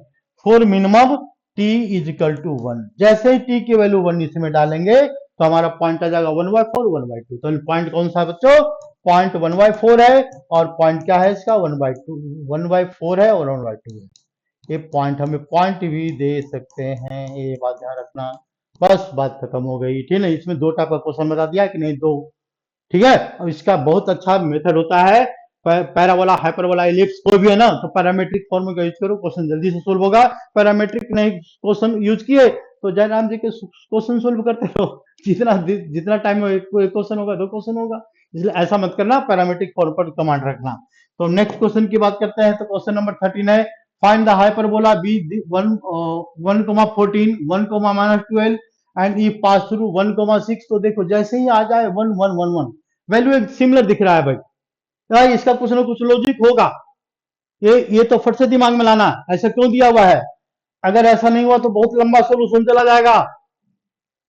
4 मिनिमम t = 1। जैसे ही t की वैल्यू 1 इसमें डालेंगे तो हमारा पॉइंट आ जाएगा 1/4 1/2। तो पॉइंट कौन सा है बच्चों, पॉइंट 1/4 है, और पॉइंट क्या है इसका 1/2, 1/4 है और 1/2 है। ये पॉइंट हमें पॉइंट भी दे सकते हैं, ये बात ध्यान रखना। बस बात खत्म हो गई, ठीक है। इसमें दो टाइप का क्वेश्चन बता दिया कि नहीं, दो, ठीक है। अब इसका बहुत अच्छा मेथड होता है, पैराबोला, हाइपरबोला, इलिप्स कोई भी है ना, तो पैरामेट्रिक फॉर्म का यूज करो, क्वेश्चन जल्दी से सोल्व होगा। पैरामेट्रिक नहीं क्वेश्चन यूज किए तो जयराम जी के क्वेश्चन सोल्व करते रहो, जितना जितना टाइम में एक क्वेश्चन होगा, दो क्वेश्चन होगा, इसलिए ऐसा मत करना, पैरामेट्रिक फॉर्म पर कमांड रखना। तो नेक्स्ट क्वेश्चन की बात करते हैं, तो क्वेश्चन नंबर 13 है, find the hyperbola B 1,14 1,-12 and E pass through 1,6। तो देखो जैसे ही आ जाए 1 1 1 1 वैल्यू एक सिमिलर दिख रहा है भाई, तो इसका कुछ ना कुछ लॉजिक होगा, ये तो फट से दिमाग में लाना, ऐसा क्यों दिया हुआ है। अगर ऐसा नहीं हुआ तो बहुत लंबा सोल्यूशन चला जाएगा,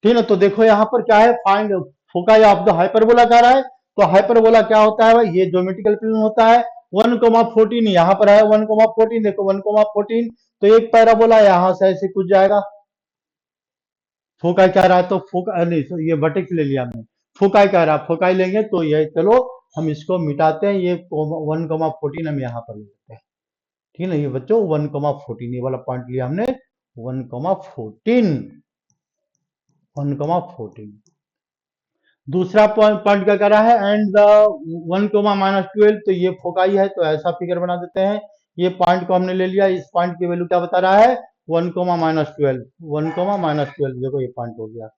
ठीक है। तो देखो यहाँ पर क्या है, find foci of the hyperbola कह रहा है। तो हाइपरबोला क्या होता है भाई, ये ज्योमेट्रिकल प्लेन होता है। 1,14 यहाँ पर है, 1,14 देखो 1,14, तो एक पैराबोला यहाँ से ऐसे कुछ जाएगा, फोकाई कह रहा है तो फोका नहीं, तो ये वर्टेक्स ले लिया हमने, फोकाई कह रहा है, फोकाई लेंगे तो ये चलो हम इसको मिटाते हैं, ये 1,14 हम यहाँ पर ले लेते हैं, ठीक है ना। ये बच्चों 1,14 ये वाला पॉइंट लिया हमने, 1,14 1,14। दूसरा पॉइंट क्या कर रहा है, एंड द 1,-12, तो ये फोकाई है, तो ऐसा फिगर बना देते हैं। ये पॉइंट को हमने ले लिया, इस पॉइंट की वैल्यू क्या बता रहा है, 1,-12 1,-12 देखो ये पॉइंट हो गया।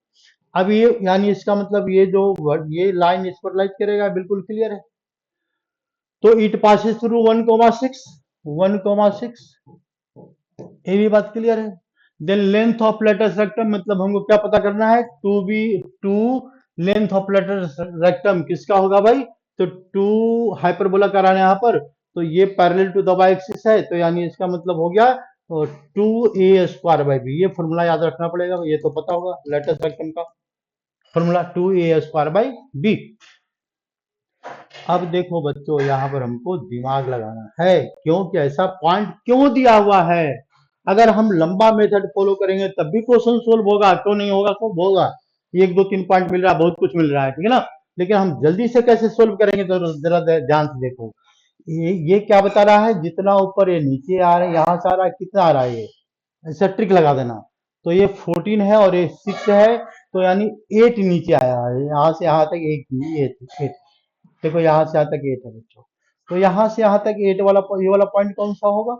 अब ये यानी इसका मतलब ये जो ये लाइन इस पर लाइट करेगा, बिल्कुल क्लियर है। तो इट पासिस थ्रू 1,6 1,6, ये भी बात क्लियर है। Then length of latus rectum, मतलब हमको क्या पता करना है, two length of latus rectum किसका होगा भाई, तो 2 हाइपरबोला कर रहा है यहाँ पर, तो ये parallel to the Y axis है, तो यानी इसका मतलब हो गया 2a² / b। ये फॉर्मूला याद रखना पड़ेगा, ये तो पता होगा लेटस रेक्टम का फॉर्मूला 2a²/b। अब देखो बच्चों यहाँ पर हमको दिमाग लगाना है, क्योंकि ऐसा पॉइंट क्यों दिया हुआ है। अगर हम लंबा मेथड फॉलो करेंगे तब भी क्वेश्चन सोल्व होगा, क्यों नहीं होगा, सब होगा। 1 2 3 पॉइंट मिल रहा है, बहुत कुछ मिल रहा है, ठीक है ना। लेकिन हम जल्दी से कैसे सोल्व करेंगे, तो जरा ध्यान से देखो, ये क्या बता रहा है, जितना ऊपर ये नीचे आ रहा है, यहाँ से आ रहा है, कितना आ रहा है, ये ऐसा ट्रिक लगा देना। तो ये 14 है और ये 6 है, तो यानी 8 नीचे आया है, यहाँ से यहाँ तक 8 देखो, यहाँ से यहाँ तक 8 है बच्चों। तो यहाँ से यहाँ तक 8 वाला, ये वाला पॉइंट कौन सा होगा,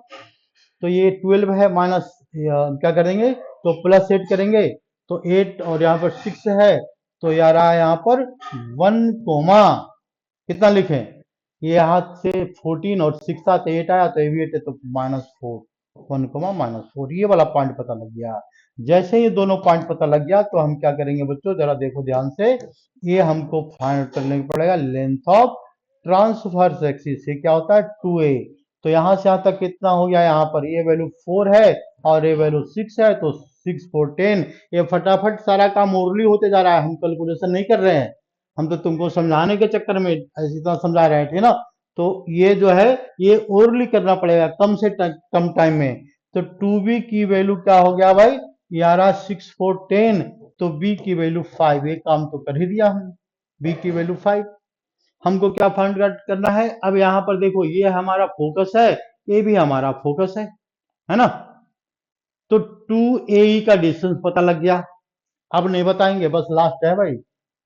तो ये 12 है, माइनस क्या करेंगे, तो +8 करेंगे, तो 8 और यहाँ पर 6 है, तो यार यहाँ पर 1 कोमा कितना लिखें, ये यहाँ से 14 और 6 था तो 8 आया, तो ये भी 8 है, तो -4, 1, ये वाला पॉइंट पता लग गया। जैसे ये दोनों पॉइंट पता लग गया तो हम क्या करेंगे बच्चों, जरा देखो ध्यान से, ये हमको फाइंड आउट करने पड़ेगा लेंथ ऑफ ट्रांसवर्स एक्सिस। ये क्या होता है 2a। तो यहां से यहां तक कितना हो गया, यहाँ पर ये वैल्यू 4 है और ये वैल्यू 6 है, तो 6 4 10। ये फटाफट सारा काम ओरली होते जा रहा है, हम कैलकुलेशन नहीं कर रहे हैं, हम तो तुमको समझाने के चक्कर में ऐसी तरह समझा रहे थे ना। तो ये जो है ये ओरली करना पड़ेगा कम से कम टाइम में। तो 2b की वैल्यू क्या हो गया भाई, 6 4 10। तो b की वैल्यू 5, ये काम तो कर ही दिया हमने, b की वैल्यू 5। हमको क्या फाइंड आउट करना है, अब यहाँ पर देखो ये हमारा फोकस है, ये भी हमारा फोकस है ना। तो 2AE का डिस्टेंस पता लग गया, अब नहीं बताएंगे, बस लास्ट है भाई।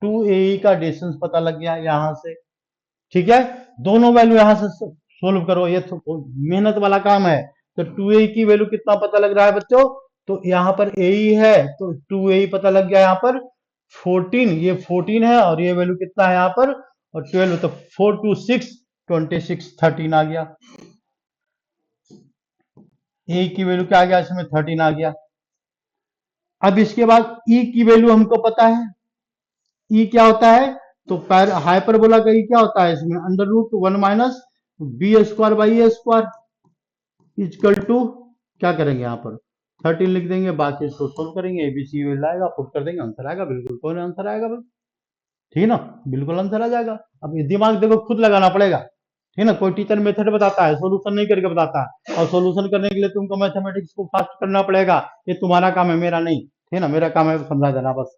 2AE का डिस्टेंस पता लग गया यहाँ से, ठीक है। दोनों वैल्यू यहां से सोल्व करो, ये तो मेहनत वाला काम है। तो 2AE की वैल्यू कितना पता लग रहा है बच्चों, तो यहाँ पर AE है तो 2AE पता लग गया यहाँ पर 14, ये 14 है और ये वैल्यू कितना है यहाँ पर, और 12, तो 4 2 6 26 13 आ गया। ए की वैल्यू क्या आ गया इसमें, 13 आ गया। अब इसके बाद ई की वैल्यू हमको पता है, ई क्या होता है, तो हाइपरबोला का ई क्या होता है इसमें, under root 1 minus b square by a square equal to, क्या करेंगे यहाँ पर 13 लिख देंगे, बाकी इसको सोल्व करेंगे, एबीसी लाएगा, पुट कर देंगे, आंसर आएगा, बिल्कुल कौन आंसर आएगा भाई, ठीक है ना, बिल्कुल आंसर आ जाएगा। अब ये दिमाग देखो खुद लगाना पड़ेगा, ठीक है ना। कोई टीचर मेथड बताता है, सोल्यूशन नहीं करके बताता है, और सोल्यूशन करने के लिए तुमको मैथमेटिक्स को फास्ट करना पड़ेगा, ये तुम्हारा काम है, मेरा नहीं, ठीक है ना, मेरा काम है समझा देना बस।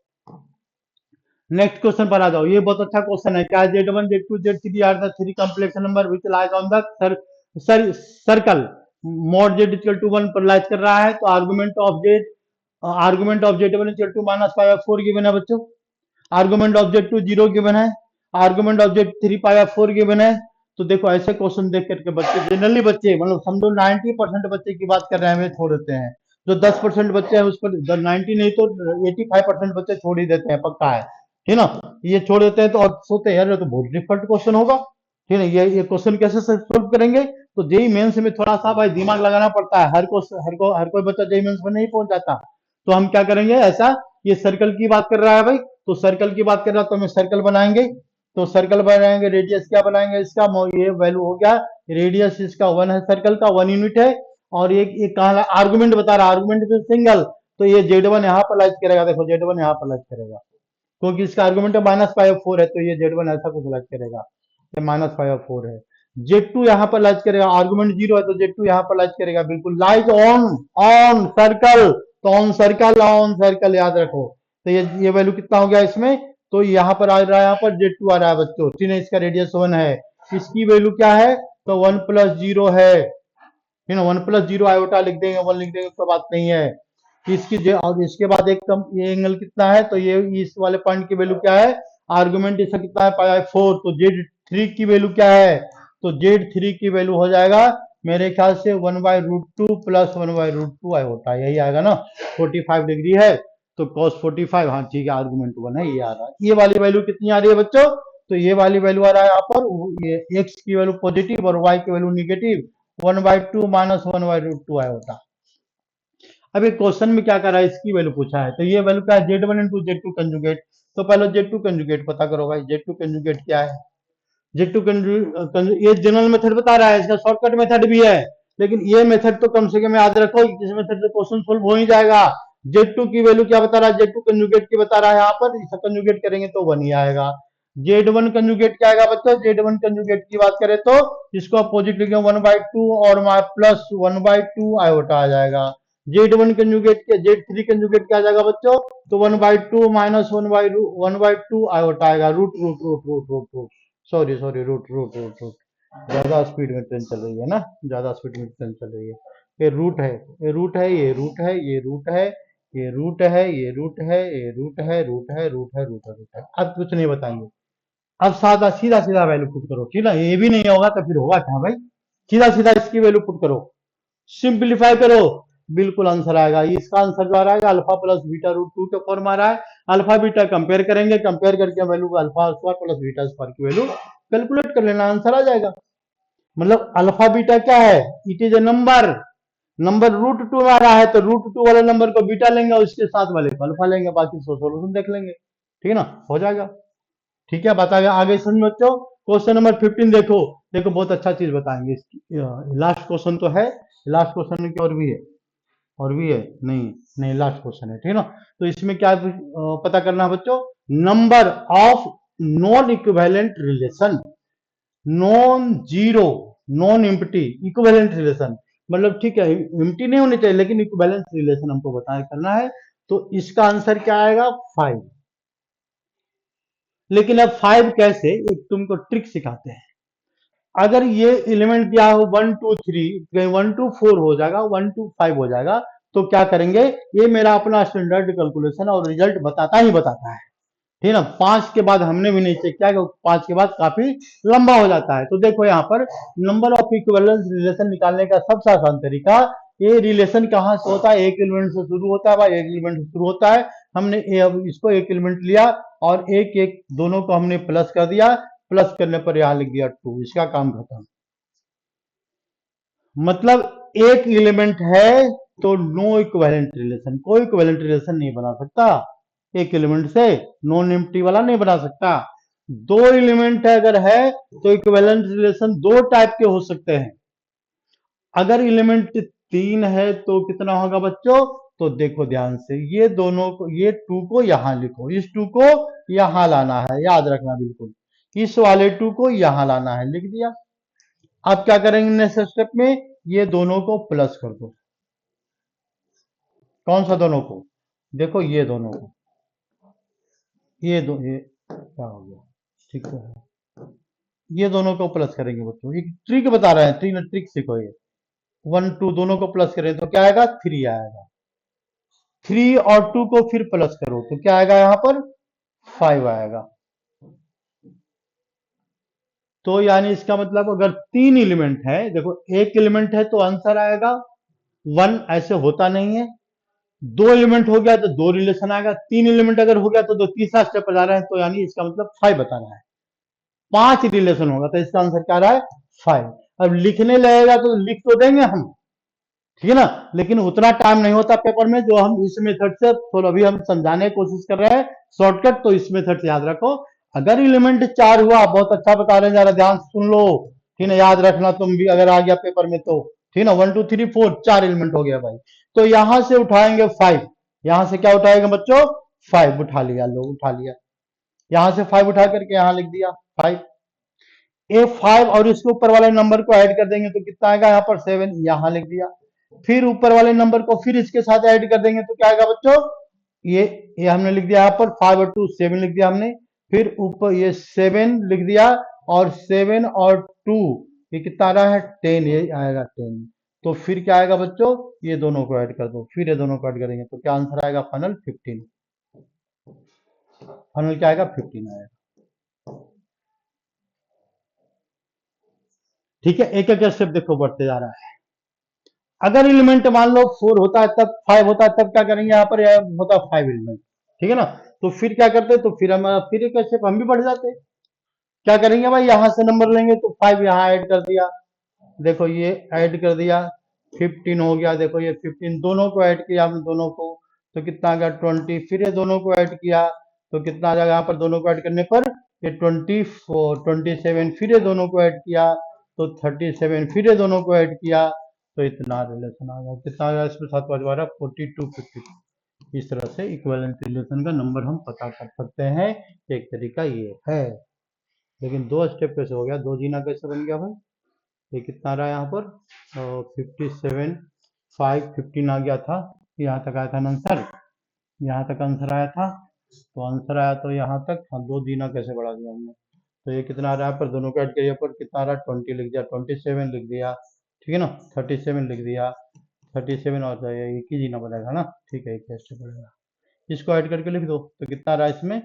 नेक्स्ट क्वेश्चन पर आ जाओ, ये बहुत अच्छा क्वेश्चन है, क्या Z1 Z2 Z3 are the three complex number which lies on the circle mod z equal to 1 पर लाइज कर रहा है, तो argument of Z1 equal to -π/4 given है बच्चों, आर्गुमेंट ऑफ Z2 0 गिवन है, आर्गुमेंट ऑफ Z3 π/4 गिवन है। तो देखो ऐसे क्वेश्चन देख करके बच्चे, जनरली बच्चे मतलब समझो 90% बच्चे की बात कर रहे हैं, वे छोड़ देते हैं। जो 10% बच्चे हैं उस पर 90 नहीं तो 85% बच्चे छोड़ ही देते हैं, पक्का है, ठीक ना। ये छोड़ देते हैं तो और सोचते हैं यार ये तो बहुत डिफिकल्ट क्वेश्चन होगा, ठीक है। ये क्वेश्चन कैसे सोल्व करेंगे, तो जेई मेंस में थोड़ा सा भाई दिमाग लगाना पड़ता है, हर कोई बच्चा जेई मेंस में नहीं पहुंच जाता। तो हम क्या करेंगे ऐसा, ये सर्कल की बात कर रहा है भाई, तो सर्कल की बात कर रहा है तो हमें सर्कल बनाएंगे, तो सर्कल बनाएंगे, रेडियस क्या बनाएंगे इसका, ये वैल्यू हो गया, रेडियस इसका 1 है, सर्कल का 1 यूनिट है, और एक कहा आर्गुमेंट बता रहा है, आर्गुमेंट सिंगल, तो ये Z1 यहाँ पर लाइज करेगा, देखो Z1 यहाँ पर लाइज करेगा, क्योंकि इसका आर्गुमेंट -π/4 है, तो ये Z1 ऐसा कुछ लाइज करेगा, ये -π/4 है। Z2 यहाँ पर लाइज करेगा, आर्गुमेंट 0 है तो Z2 यहाँ पर लाइज करेगा, बिल्कुल लाइज ऑन ऑन सर्कल, तो ऑन सर्कल याद रखो। तो ये वैल्यू कितना हो गया इसमें, तो यहाँ पर आ रहा है, यहाँ पर Z2 आ रहा है बच्चों, ठीक है, इसका रेडियस 1 है, इसकी वैल्यू क्या है, तो 1 + 0 है, ठीक है, 1 + 0 आयोटा लिख देंगे, 1 लिख देंगे, कोई बात नहीं है। और इसके बाद एक कम, ये एंगल कितना है, तो ये इस वाले पॉइंट की वैल्यू क्या है, आर्गुमेंट इसका कितना है π/4, तो Z3 की वैल्यू क्या है, तो Z3 की वैल्यू हो जाएगा मेरे ख्याल से 1/√2 + 1/√2 आयोटा, यही आएगा ना, 45 डिग्री है तो cos 45, हाँ ठीक है, आर्गुमेंट 1 है, ये आ रहा है। ये वाली वैल्यू कितनी आ रही है बच्चों, तो ये वाली वैल्यू आ रहा है यहाँ पर, ये x की वैल्यू पॉजिटिव और y की वैल्यू निगेटिव, 1/2 - 1/√2 आयोटा। अब एक क्वेश्चन में क्या कर रहा है, इसकी वैल्यू पूछा है, तो ये वैल्यू क्या है, Z1 × Z2 कंजुगेट, तो पहले Z2 कंजुगेट पता करो भाई, Z2 कंजुगेट क्या है, Z2 ये जनरल मेथड बता रहा है, इसका शॉर्टकट मेथड भी है, लेकिन ये मेथड तो कम से कम याद रखो, इस मेथड से क्वेश्चन सोल्व हो ही जाएगा। Z2 की वैल्यू क्या बता रहा है, Z2 कंजुगेट की बता रहा है, यहाँ पर इसे कंजुगेट करेंगे तो 1 ही आएगा। Z1 कंजुगेट क्या आएगा बच्चों, Z1 कंजुगेट की बात करें तो इसको अपोजिट लिखेंगे 1/2 और प्लस 1/2 आयोटा आ जाएगा। Z1 कंजुगेट के Z3 कंजुगेट क्या आ जाएगा बच्चों, तो 1/2 - 1/2 आयोटा आएगा, root root root root root root sorry sorry root root root root ज्यादा स्पीड में ट्रेन चल रही है ना, ज्यादा स्पीड में ट्रेन चल रही है। ये रूट है, ये रूट है, ये रूट है, ये रूट है, ये रूट है, ये रूट है, ये रूट है, रूट है, रूट है, रूट है, रूट है। अब कुछ नहीं बताएंगे, अब सादा सीधा सीधा वैल्यू पुट करो, ठीक है, ये भी नहीं होगा तो फिर होगा क्या भाई, सीधा सीधा इसकी वैल्यू पुट करो, सिंप्लीफाई करो, बिल्कुल आंसर आएगा। इसका आंसर जो आ रहा है अल्फा प्लस बीटा √2 के फॉर्म आ रहा है, अल्फा बीटा कंपेयर करेंगे, कंपेयर करके value alpha square plus beta square की वैल्यू कैलकुलेट कर लेना, आंसर आ जाएगा। मतलब अल्फा बीटा क्या है, it is a number, number root two आ रहा है तो रूट टू वाले नंबर को बीटा लेंगे और उसके साथ वाले को अल्फा लेंगे, बाकी सोल्यूशन देख लेंगे। ठीक है ना, हो जाएगा। ठीक है, बताएगा आगे समझ बच्चों। क्वेश्चन नंबर 15 देखो, देखो बहुत अच्छा चीज बताएंगे इसकी। लास्ट क्वेश्चन तो है, लास्ट क्वेश्चन में क्या और भी है? और भी है? नहीं नहीं, लास्ट क्वेश्चन है। ठीक है ना, तो इसमें क्या पता करना है बच्चों? Number of non equivalent relation, non zero, non empty, equivalent relation, मतलब ठीक है इम्प्टी नहीं होनी चाहिए लेकिन इक्विवेलेंट रिलेशन हमको बताया करना है। तो इसका आंसर क्या आएगा? 5। लेकिन अब 5 कैसे, एक तुमको ट्रिक सिखाते हैं। अगर ये एलिमेंट दिया हो 1 2 3, 1 2 4 हो जाएगा, 1 2 5 हो जाएगा, तो क्या करेंगे? ये मेरा अपना स्टैंडर्ड कैलकुलेशन और रिजल्ट बताता ही बताता है। ठीक है ना, 5 के बाद हमने भी नहीं चेक किया कि 5 के बाद काफी लंबा हो जाता है। तो देखो यहाँ पर नंबर ऑफ इक्विवेलेंस रिलेशन निकालने का सबसे आसान तरीका, ये रिलेशन कहाँ से होता है? एक एलिमेंट से शुरू होता है भाई, एक एलिमेंट से शुरू होता है। हमने अब इसको एक एलिमेंट लिया और एक एक दोनों को हमने प्लस कर दिया, प्लस करने पर यहां लिख दिया 2, इसका काम खत्म। मतलब एक एलिमेंट है तो नो इक्विवेलेंट रिलेशन, कोई इक्विवेलेंट रिलेशन नहीं बना सकता एक एलिमेंट से, नॉन एम्प्टी वाला नहीं बना सकता। दो एलिमेंट अगर है तो इक्विवेलेंट रिलेशन दो टाइप के हो सकते हैं। अगर एलिमेंट 3 है तो कितना होगा बच्चों? तो देखो ध्यान से, ये दोनों को, ये 2 को यहां लिखो, इस 2 को यहां लाना है, याद रखना बिल्कुल। इस वाले 2 को यहां लाना है, लिख दिया। अब क्या करेंगे नेक्स्ट स्टेप में? ये दोनों को प्लस कर दो। कौन सा दोनों को? देखो ये दोनों को, ये क्या हो गया? ठीक है, ये दोनों को प्लस करेंगे बच्चों, एक ट्रिक बता रहे हैं, ट्रिक सीखो ये। 1 2 दोनों को प्लस करें तो क्या आएगा? 3 आएगा। 3 और 2 को फिर प्लस करो तो क्या आएगा? यहाँ पर 5 आएगा। तो यानी इसका मतलब अगर 3 एलिमेंट है, देखो एक एलिमेंट है तो आंसर आएगा 1, ऐसे होता नहीं है। 2 एलिमेंट हो गया तो 2 रिलेशन आएगा, 3 एलिमेंट अगर हो गया तो 2 तीसरा स्टेप पर जा रहे हैं, तो यानी इसका मतलब 5 बता रहा है। 5 रिलेशन होगा तो इसका आंसर क्या आ रहा है? 5। अब लिखने लगेगा तो लिख तो देंगे हम, ठीक है ना, लेकिन उतना टाइम नहीं होता पेपर में जो हम इस मेथड से, तो अभी हम समझाने की कोशिश कर रहे हैं शॉर्टकट, तो इस मेथड से याद रखो। अगर एलिमेंट 4 हुआ, बहुत अच्छा बता रहे हैं, जरा ध्यान से सुन लो, ठीक है, याद रखना तुम भी अगर आ गया पेपर में तो। ठीक है ना, 1 2 3 4 4 एलिमेंट हो गया भाई, तो यहां से उठाएंगे 5। यहां से क्या उठाएगा बच्चों? 5 उठा लिया, लो उठा लिया, यहां से 5 उठा करके यहां लिख दिया 5। ए 5 और इसके ऊपर वाले नंबर को ऐड कर देंगे तो कितना आएगा? यहाँ पर 7, यहां लिख दिया। फिर ऊपर वाले नंबर को फिर इसके साथ ऐड कर देंगे तो क्या आएगा बच्चों? ये हमने लिख दिया यहाँ पर 5 और 2 7 लिख दिया हमने। फिर ऊपर ये 7 लिख दिया, और 7 और 2 ये कितना आ रहा है? 10, ये आएगा 10। तो फिर क्या आएगा बच्चों? ये दोनों को ऐड कर दो, फिर ये दोनों को ऐड करेंगे तो क्या आंसर आएगा? फाइनल 15। फाइनल क्या आएगा? 15 आएगा। ठीक है, एक एक स्टेप देखो बढ़ते जा रहा है। अगर एलिमेंट मान लो 4 होता है तब 5 होता है, तब क्या करेंगे? यहाँ पर यह होता है 5 एलिमेंट, ठीक है ना, तो फिर क्या करते? तो फिर हम फिर एक स्टेप हम भी बढ़ जाते। क्या करेंगे भाई? यहां से नंबर लेंगे तो 5 यहाँ ऐड कर दिया, देखो ये ऐड कर दिया, 15 हो गया। देखो ये 15, दोनों को ऐड किया हमने, दोनों को, तो कितना आ गया? 20। फिर ये दोनों को ऐड किया तो कितना आ जाएगा? यहाँ पर दोनों को ऐड करने पर ये 24 27, फिर ये दोनों को ऐड किया तो 37, फिर ये दोनों को ऐड किया तो इतना रिलेशन आ गया। कितना आ गया इसमें? 7 5 12 42 52। इस तरह से इक्विवेलेंट रिलेशन का नंबर हम पता कर सकते हैं। एक तरीका ये है, लेकिन 2 स्टेप कैसे हो गया? 2 जीना कैसे बन गया भाई? ये कितना आ रहा है यहाँ पर? 57 5 15 आ गया था, यहाँ तक आया था ना आंसर, यहाँ तक आंसर आया था। तो आंसर आया तो यहाँ तक, हाँ 2 जीना कैसे बढ़ा दिया हमने? तो ये कितना आ रहा है? पर दोनों को ऐड करिए, पर कितना आ रहा है? 20 लिख दिया, 27 लिख दिया, ठीक है ना, 37 लिख दिया, 37 और तो ये एक ही जीना बढ़ेगा ना, ठीक है, एक ही स्टेप बढ़ेगा। इसको ऐड करके लिख दो तो कितना आ रहा है इसमें?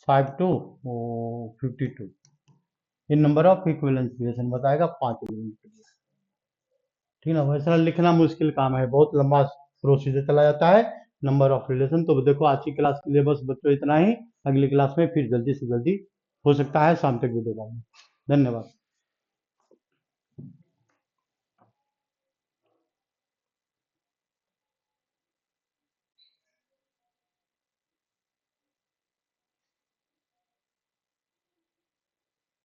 5 2 52। इन नंबर ऑफ इक्विवेलेंट रिलेशन बताएगा 5 एलिमेंट के लिए। ठीक है ना, वैसा लिखना मुश्किल काम है, बहुत लंबा प्रोसीजर चला जाता है नंबर ऑफ रिलेशन। तो देखो आज की क्लास के लिए बस बच्चों इतना ही, अगली क्लास में फिर जल्दी से जल्दी हो सकता है शाम तक वीडियो डालूं। धन्यवाद।